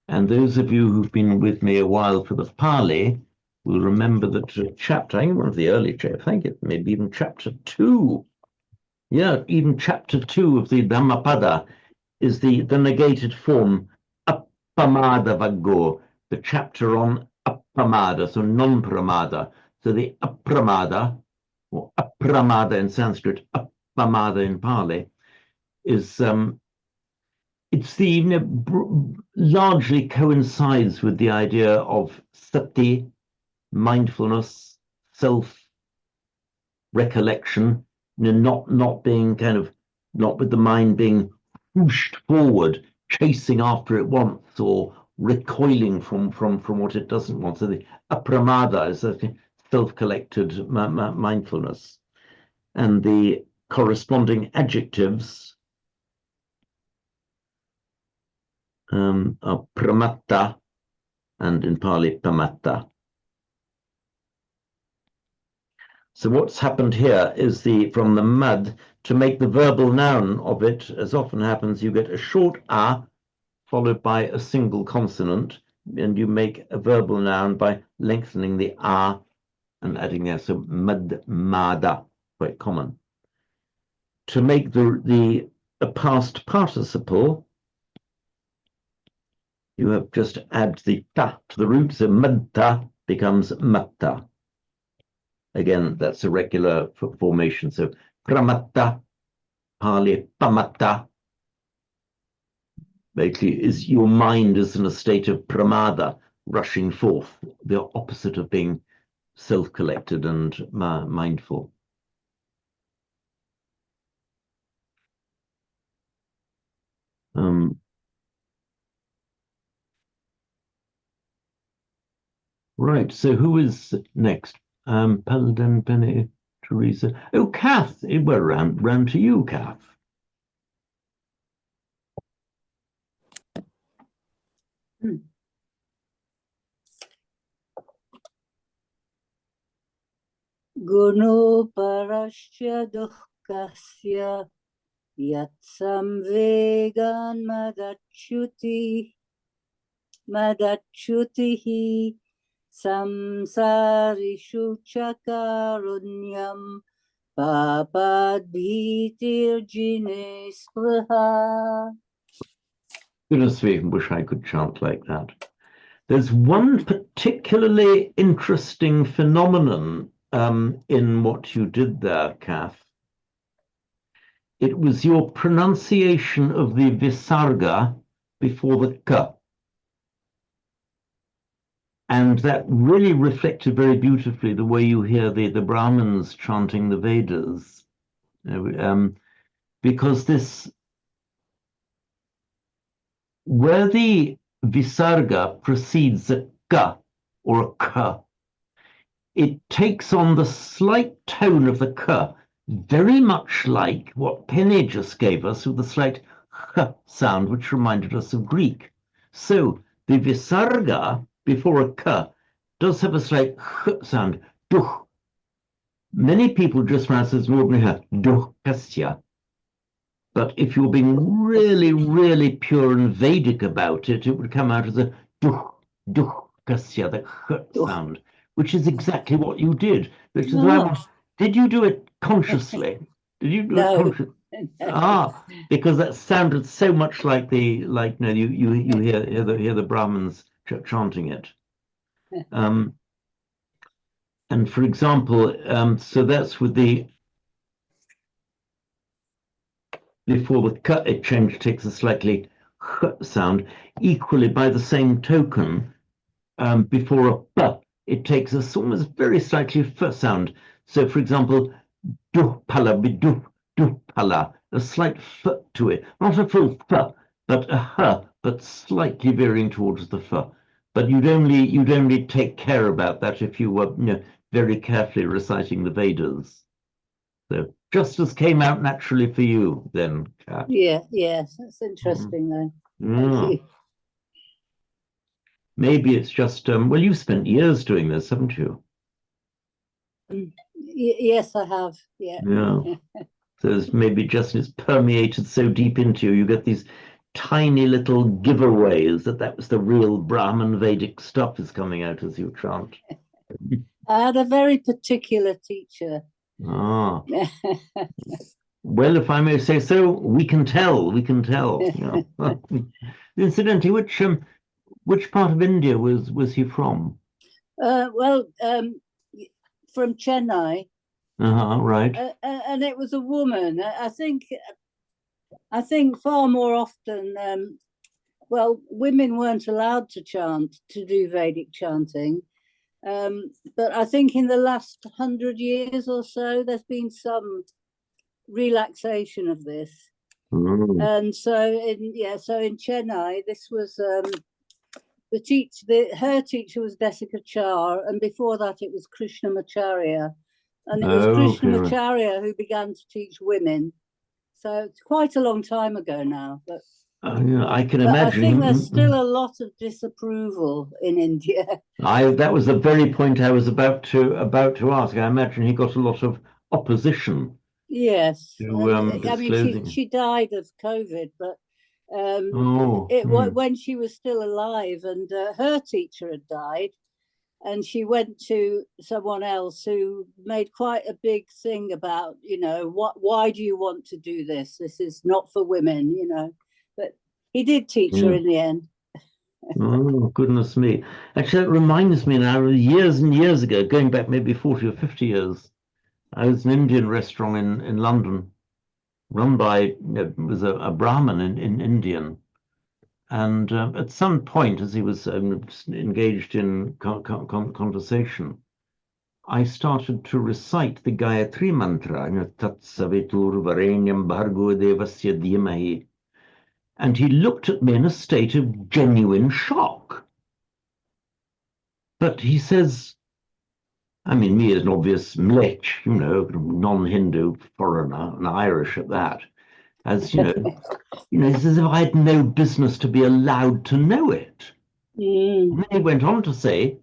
And those of you who've been with me a while for the Pali will remember that chapter, I think one of the early chapters, I think it may be even chapter 2. Yeah, even chapter 2 of the Dhammapada is the negated form, appamada vaggo, the chapter on appamada, so non-pramada. So the appramada, or apramada in Sanskrit, appamada in Pali, is it's the largely coincides with the idea of sati, mindfulness, self recollection, not being kind of, not with the mind being whooshed forward, chasing after it wants, or recoiling from what it doesn't want. So the apramada is a self-collected mindfulness, and the corresponding adjectives are pramatta and in Pali pamatta. So what's happened here is from the mud, to make the verbal noun of it, as often happens, you get a short a followed by a single consonant, and you make a verbal noun by lengthening the a and adding there. So mud, mada, quite common. To make the past participle, you have just add the ta to the root, so madta becomes matta. Again, that's a regular formation. So pramatta, Pali pamatta, basically is your mind is in a state of pramada, rushing forth, the opposite of being self-collected and mindful. Right, so who is next? Paladin, Penny, Teresa. Oh, Kath, we're round to you, Kath. Guno parashya dukkasya yat samvegan madachutihi samsarishu chakarunyam papadbhitir jine spruha. Goodness me, wish I could chant like that. There's one particularly interesting phenomenon in what you did there, Kath. It was your pronunciation of the visarga before the ka. And that really reflected very beautifully the way you hear the Brahmins chanting the Vedas. Because where the visarga precedes a ka or a ka, it takes on the slight tone of the ka, very much like what Penny just gave us with the slight h sound, which reminded us of Greek. So the visarga before a ka does have a slight h sound, duh, Many people just pronounce it as an ordinary duhkasya. But if you're being really, really pure and Vedic about it, it would come out as a duhkasya, the h sound, which is exactly what you did. Which is why did you do it consciously? Did you do it consciously? Ah, because that sounded so much like you hear the Brahmins chanting it. And for example, so that's with the before the cut it takes a slightly sound. Equally, by the same token, before a p, it takes a almost very slightly f sound. So, for example, duhpala duhpala, a slight f to it, not a full f, but a h, but slightly veering towards the f. But you'd only take care about that if you were very carefully reciting the Vedas. So just as came out naturally for you then, Kat. Yeah, yes, that's interesting though. Thank you. Maybe it's just, well, you've spent years doing this, haven't you? Yes, I have, yeah. So it's maybe just it's permeated so deep into you, you get these tiny little giveaways that was the real Brahman Vedic stuff is coming out as you chant. I had a very particular teacher. Ah. Well, if I may say so, we can tell. Yeah. Incidentally, which part of India was he from? Well, from Chennai. Right. And it was a woman. I think far more often, well, women weren't allowed to do Vedic chanting. But I think in the last 100 years or so, there's been some relaxation of this. And so in Chennai, this was her teacher was Desikachar, and before that it was Krishnamacharya. And it was Krishnamacharya who began to teach women. So it's quite a long time ago now. But I can imagine. I think there's still a lot of disapproval in India. That was the very point I was about to ask. I imagine he got a lot of opposition. Yes. I mean, she died of COVID, but when she was still alive, and her teacher had died, and she went to someone else who made quite a big thing about, why do you want to do this? This is not for women, But he did teach her in the end. Oh, goodness me. Actually, that reminds me now, years and years ago, going back maybe 40 or 50 years, I was in an Indian restaurant in London, run by, it was a Brahmin in Indian. And at some point, as he was engaged in conversation, I started to recite the Gayatri mantra, Tat Savitur Varenyam Bhargo Devasya Dhimahi. And he looked at me in a state of genuine shock. But he says, I mean, me as an obvious mlech, non-Hindu foreigner, and Irish at that, as it's as if I had no business to be allowed to know it. And then he went on to say,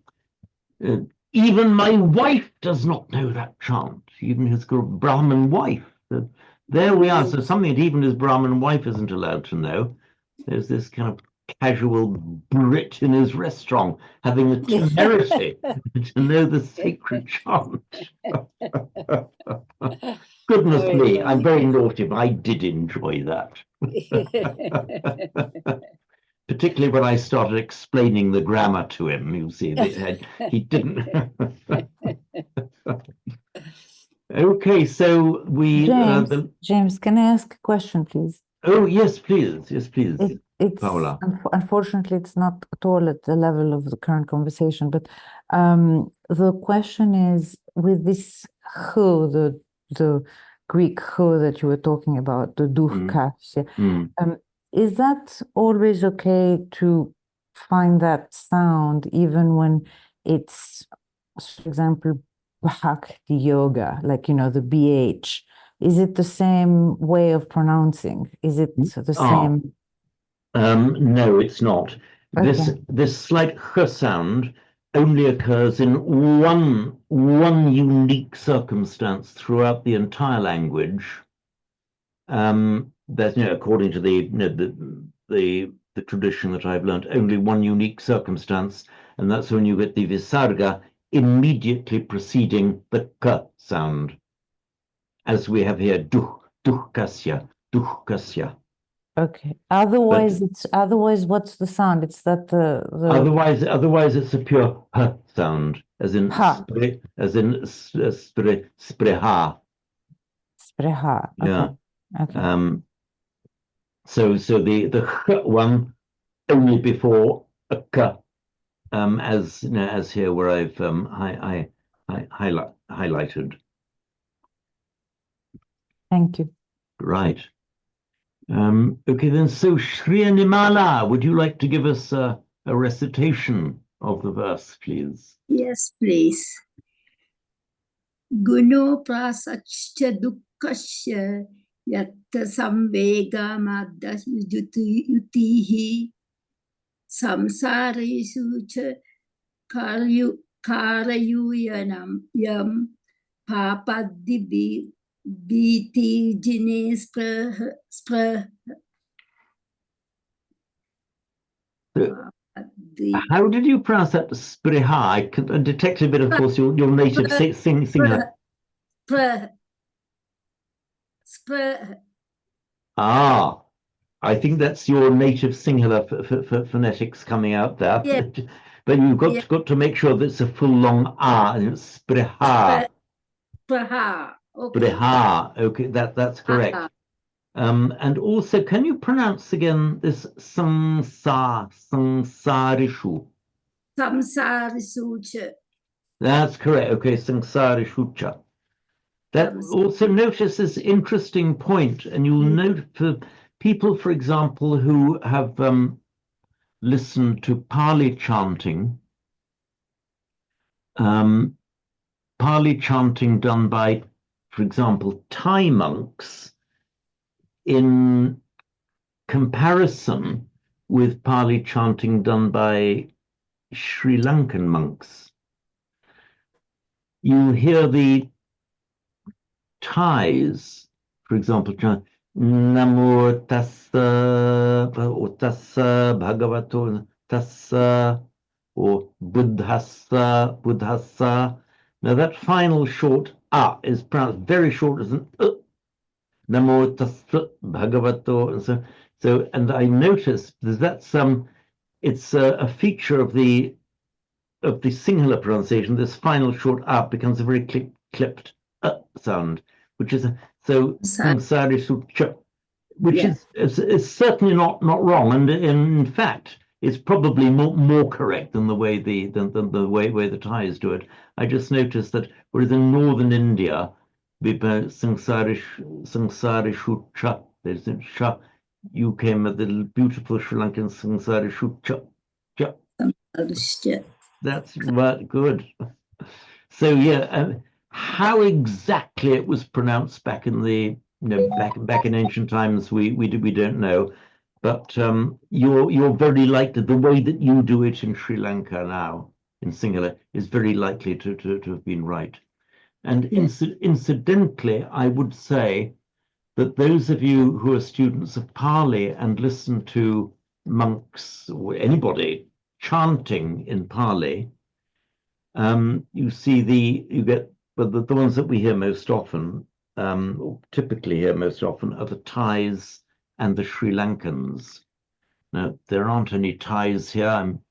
even my wife does not know that chant, even his Brahmin wife. There we are. So something that even his Brahmin wife isn't allowed to know. There's this kind of casual Brit in his restaurant having the temerity to know the sacred chant. Goodness me, I'm very naughty, but I did enjoy that. Particularly when I started explaining the grammar to him, you see, he didn't. Okay, so we... James, can I ask a question, please? Oh, yes, please. Yes, please, Paola. Unfortunately, it's not at all at the level of the current conversation, but the question is, with this who, the Greek who that you were talking about, the duhkasya, is that always okay to find that sound even when it's, for example, bhakti yoga, like, the BH? Is it the same way of pronouncing? Is it the same? No, it's not. Okay. This slight h sound only occurs in one unique circumstance throughout the entire language. There's, according to the tradition that I've learned, only one unique circumstance, and that's when you get the visarga immediately preceding the k sound, as we have here, duhkasya. Okay. Otherwise, what's the sound? It's that the otherwise it's a pure h sound, as in ha. spreha. Spreha. Okay. Yeah. Okay. So the ch one only before a k, as here where I've highlighted. Thank you. Right. Okay, then, so Shri Animala, would you like to give us a recitation of the verse, please? Yes, please. Guno prasachya dukkasya yatta samvega madda yutihi samsarisu cha karayuyanam yam papaddi biti jine sprah. How did you pronounce that? Spreha. I can detect a bit, of course, your native singer. Ah, I think that's your native singular for phonetics coming out there. Yeah. But you've got to make sure that it's a full long ah, and it's spreha. Spreha. Okay. Spreha. Okay, that's correct. And also, can you pronounce again this samsarishu? Samsarishu. That's correct. Okay, samsarishucha. That also notice this interesting point, and you'll note for people, for example, who have listened to Pali chanting, done by, for example, Thai monks, in comparison with Pali chanting done by Sri Lankan monks. You hear the Thais, for example, chant Namo Tassa Bhagavato Tassa or Buddhassa. Now that final short is pronounced very short as an Namo Tassa Bhagavato, and I noticed that's it's a feature of the singular pronunciation. This final short becomes a very clipped sound, which is which is certainly not wrong, and in fact it's probably more correct than the way the Thais do it. I just noticed that whereas in northern India, Samsarishucha, there's a sha. You came at the beautiful Sri Lankan Samsarishucha. That's good. So yeah, how exactly it was pronounced back in the back in ancient times, we don't know, but you're very likely, the way that you do it in Sri Lanka now in singular is very likely to have been right. And incidentally, I would say that those of you who are students of Pali and listen to monks or anybody chanting in Pali, you see you get the ones that we hear most often, or typically hear most often, are the Thais and the Sri Lankans. Now, there aren't any Thais here. I'm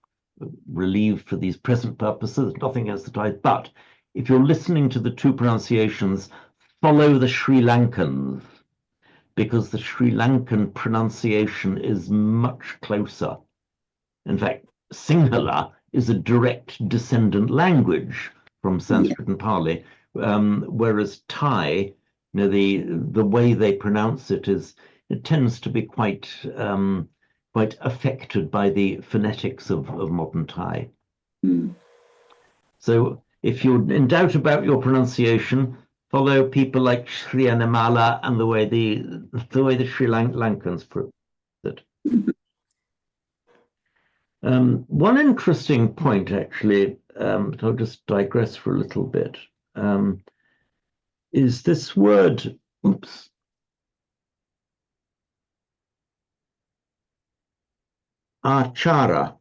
relieved for these present purposes, nothing against the Thais, but if you're listening to the two pronunciations, follow the Sri Lankans, because the Sri Lankan pronunciation is much closer. In fact, Sinhala is a direct descendant language from Sanskrit and Pali, whereas Thai, the way they pronounce it tends to be quite affected by the phonetics of modern Thai. So if you're in doubt about your pronunciation, follow people like Sri Animala and the way the Sri Lankans pronounce it. One interesting point, actually, I'll just digress for a little bit. Is this word, oops, achara.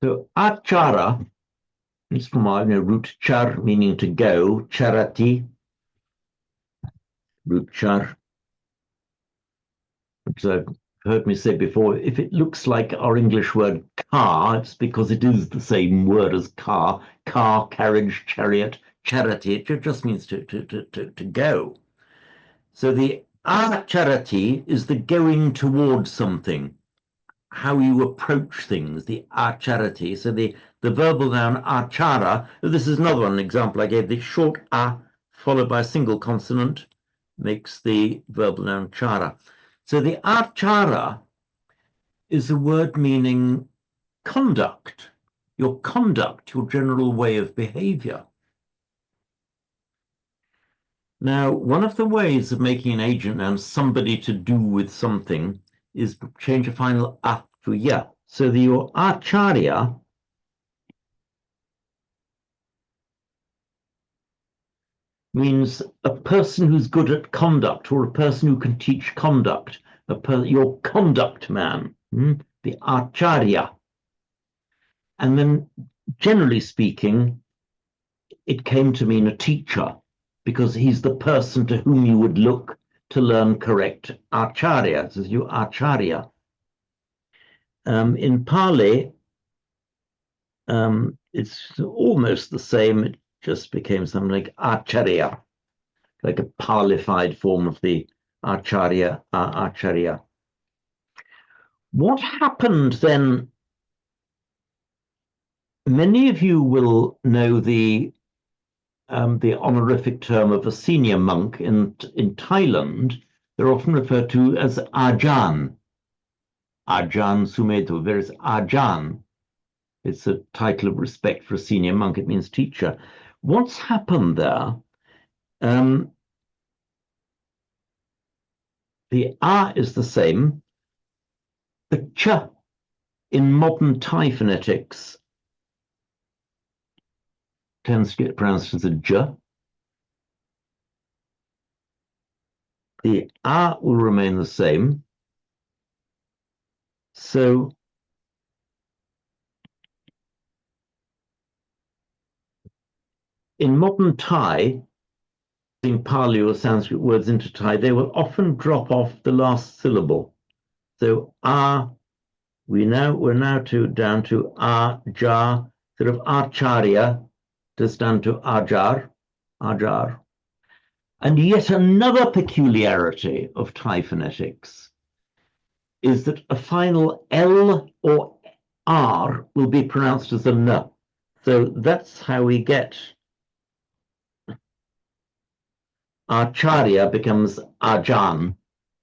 So achara is from our root char, meaning to go, charati, root char. Which I've heard me say before, if it looks like our English word car, it's because it is the same word as car, carriage, chariot, charity. It just means to go. So the charity is the going towards something, how you approach things, the charity. So the verbal noun achara, this is another one example I gave, the short a followed by a single consonant makes the verbal noun chara. So the achara is a word meaning conduct, your general way of behavior. Now, one of the ways of making an agent noun somebody to do with something is change a final a to ya. So your acharya means a person who's good at conduct, or a person who can teach conduct, your conduct man, the acharya. And then, generally speaking, it came to mean a teacher, because he's the person to whom you would look to learn correct acharya. This is your acharya. In Pali, it's almost the same. It just became something like acharya, like a Palified form of the acharya. What happened then? Many of you will know the honorific term of a senior monk in Thailand. They're often referred to as Ajahn. Ajahn Sumedho. There is Ajahn. It's a title of respect for a senior monk. It means teacher. What's happened there? The A is the same. The Ch in modern Thai phonetics tends to get pronounced as a J. The A will remain the same. So in modern Thai, in Pali or Sanskrit words into Thai, they will often drop off the last syllable. So we're now down to ja, sort of acharya, just down to ajar. And yet another peculiarity of Thai phonetics is that a final L or R will be pronounced as a N. So that's how we get Acharya becomes Ajahn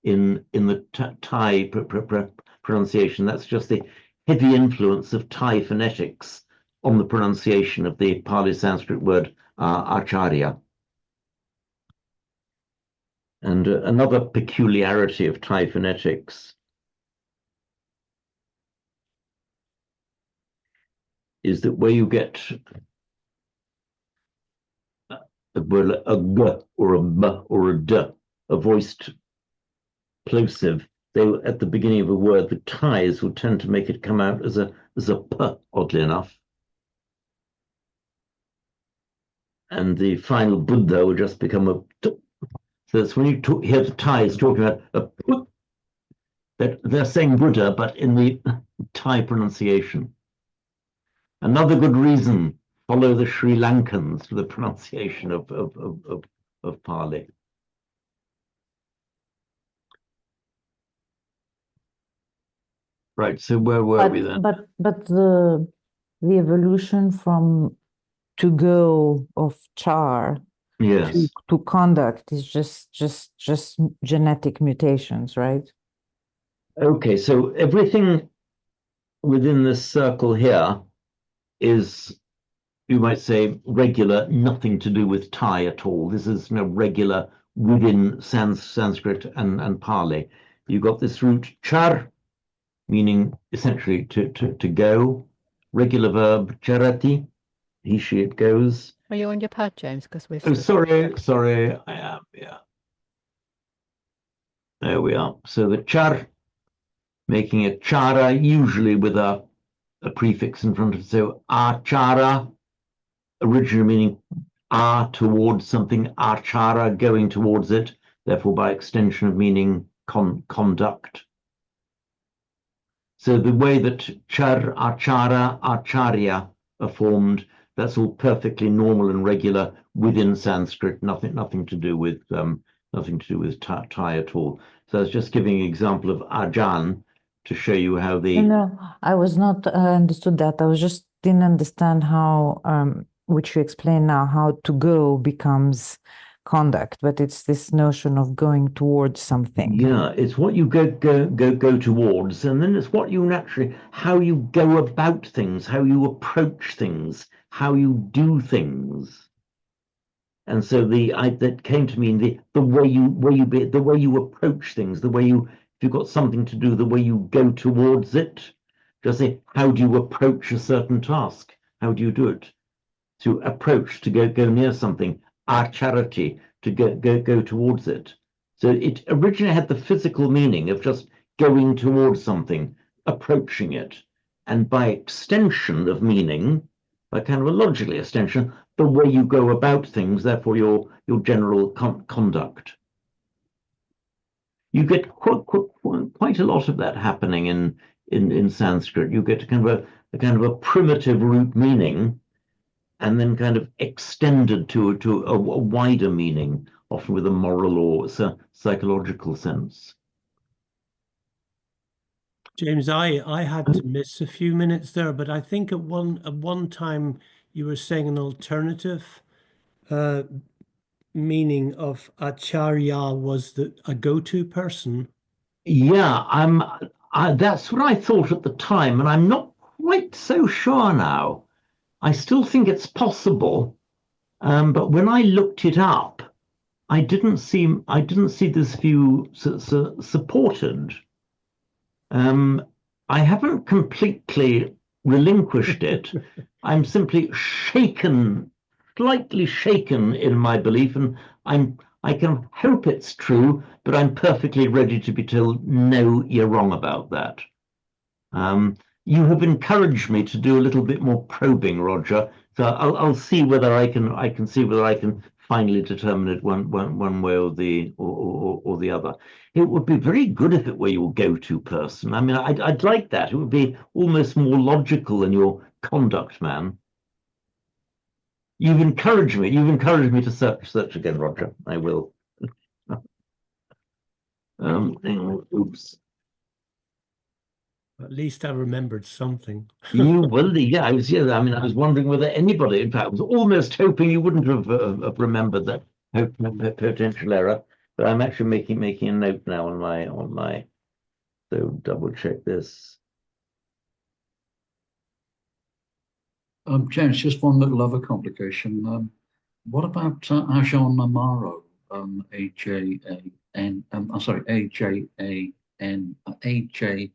in the Thai pronunciation. That's just the heavy influence of Thai phonetics on the pronunciation of the Pali Sanskrit word Acharya. And another peculiarity of Thai phonetics is that where you get a word a g or a b or a d, a voiced plosive, they at the beginning of a word, the Thais will tend to make it come out as a p, oddly enough. And the final Buddha will just become a t. So that's when you hear the Thais talking about a p, that they're saying Buddha, but in the Thai pronunciation. Another good reason, follow the Sri Lankans for the pronunciation of Pali. Right, so where were we then? But the evolution from to go of char yes to conduct is just genetic mutations, right? Okay, so everything within this circle here is, you might say, regular, nothing to do with Thai at all. This is regular within Sanskrit and Pali. You've got this root char, meaning essentially to go. Regular verb, charati, he, she, it goes. Are you on your pad, James? Because we're Oh, sorry, I am, yeah. There we are. So the char, making a chara, usually with a prefix in front of it. So achara, originally meaning towards something, achara, going towards it, therefore by extension of meaning conduct. So the way that char, achara, acharya are formed, that's all perfectly normal and regular within Sanskrit. Nothing to do with Thai at all. So I was just giving an example of ajan to show you how the. No, I was not understood that. I was just didn't understand how, which you explain now, how to go becomes conduct, but it's this notion of going towards something. Yeah, it's what you go towards, and then it's what you naturally, how you go about things, how you approach things, how you do things. And so that came to mean the way you approach things, the way you, if you've got something to do, the way you go towards it. Just say, how do you approach a certain task? How do you do it? To approach, to go near something, acharati, to go towards it. So it originally had the physical meaning of just going towards something, approaching it, and by extension of meaning, by kind of a logical extension, the way you go about things, therefore your general conduct. You get quite a lot of that happening in Sanskrit. You get a kind of a primitive root meaning, and then kind of extended to a wider meaning, often with a moral or psychological sense. James, I had to miss a few minutes there, but I think at one time you were saying an alternative meaning of acharya was a go-to person. Yeah, that's what I thought at the time, and I'm not quite so sure now. I still think it's possible, but when I looked it up, I didn't see this view supported. I haven't completely relinquished it. I'm simply slightly shaken in my belief, and I can hope it's true, but I'm perfectly ready to be told, no, you're wrong about that. You have encouraged me to do a little bit more probing, Roger. So I'll see whether I can see whether I can finally determine it one way or the other. It would be very good if it were your go-to person. I mean, I'd like that. It would be almost more logical than your conduct man. You've encouraged me to search again, Roger. I will. Oops. At least I remembered something. You will, yeah. I was wondering whether anybody, in fact, I was almost hoping you wouldn't have remembered that potential error. But I'm actually making a note now on my. So double check this. James, just one little other complication. What about Ajahn Amaro? AJAN. I'm sorry, AJAN. AJAHN.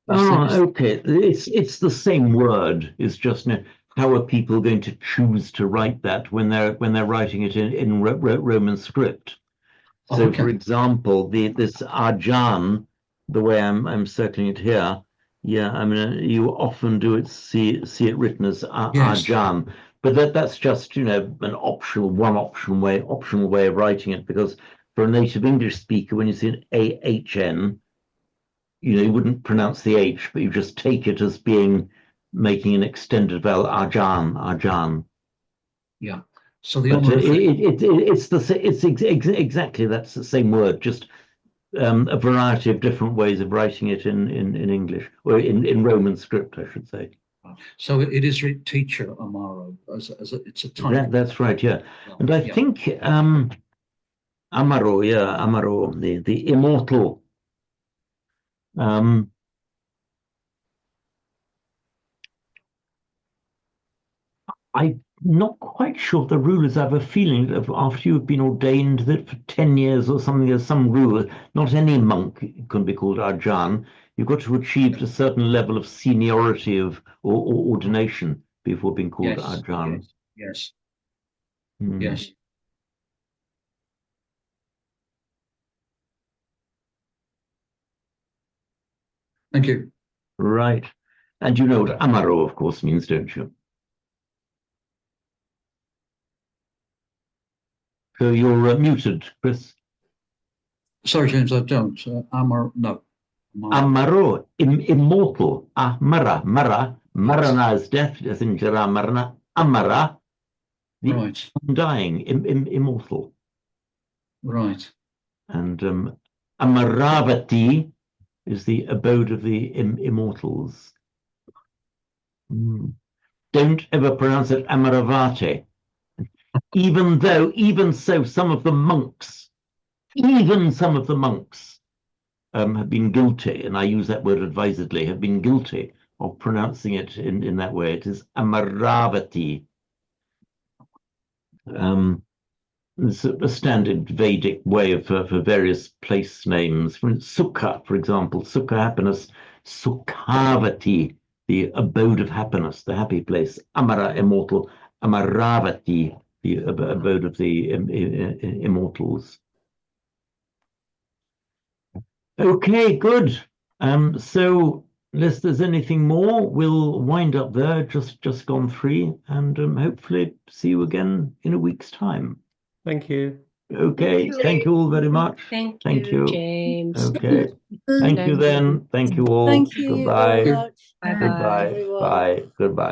Okay. It's the same word. It's just how are people going to choose to write that when they're writing it in Roman script? So, okay. For example, this Ajahn, the way I'm circling it here, yeah, I mean, you often see it written as Ajahn, but that's just an optional way of writing it, because for a native English speaker, when you see an AHN, you wouldn't pronounce the H, but you just take it as making an extended vowel, Ajahn. Yeah. So the honorific... it's exactly that's the same word, just a variety of different ways of writing it in English, or in Roman script, I should say. So it is teacher Amaro, it's a title. That's right, yeah. And I think Amaro, the immortal. not quite sure the rule is. I have a feeling that after you've been ordained that for 10 years or something, there's some rule. Not any monk can be called Ajahn. You've got to achieve a certain level of seniority or ordination before being called Ajahn. Yes. Mm. Yes. Thank you. Right. And you know what Amaro, of course, means, don't you? So you're muted, Chris. Sorry, James, I don't. No. Amaro, immortal. Mara. Marana is death, as in Jara Marana. Amara, the right. undying, immortal. Right. And Amaravati is the abode of the immortals. Don't ever pronounce it Amaravati. Even so, some of the monks have been guilty, and I use that word advisedly, have been guilty of pronouncing it in that way. It is Amaravati. It's a standard Vedic way for various place names. For Sukha, for example, Sukha, happiness. Sukhavati, the abode of happiness, the happy place. Amara, immortal. Amaravati, the abode of the immortals. Okay, good. So unless there's anything more, we'll wind up there. Just gone 3, and hopefully see you again in a week's time. Thank you. Okay, thank you all very much. Thank Thank you, you. James. Okay, thank you then. Thank you all. Thank you Goodbye. very much. Bye-bye. Goodbye. Everyone. Bye. Goodbye.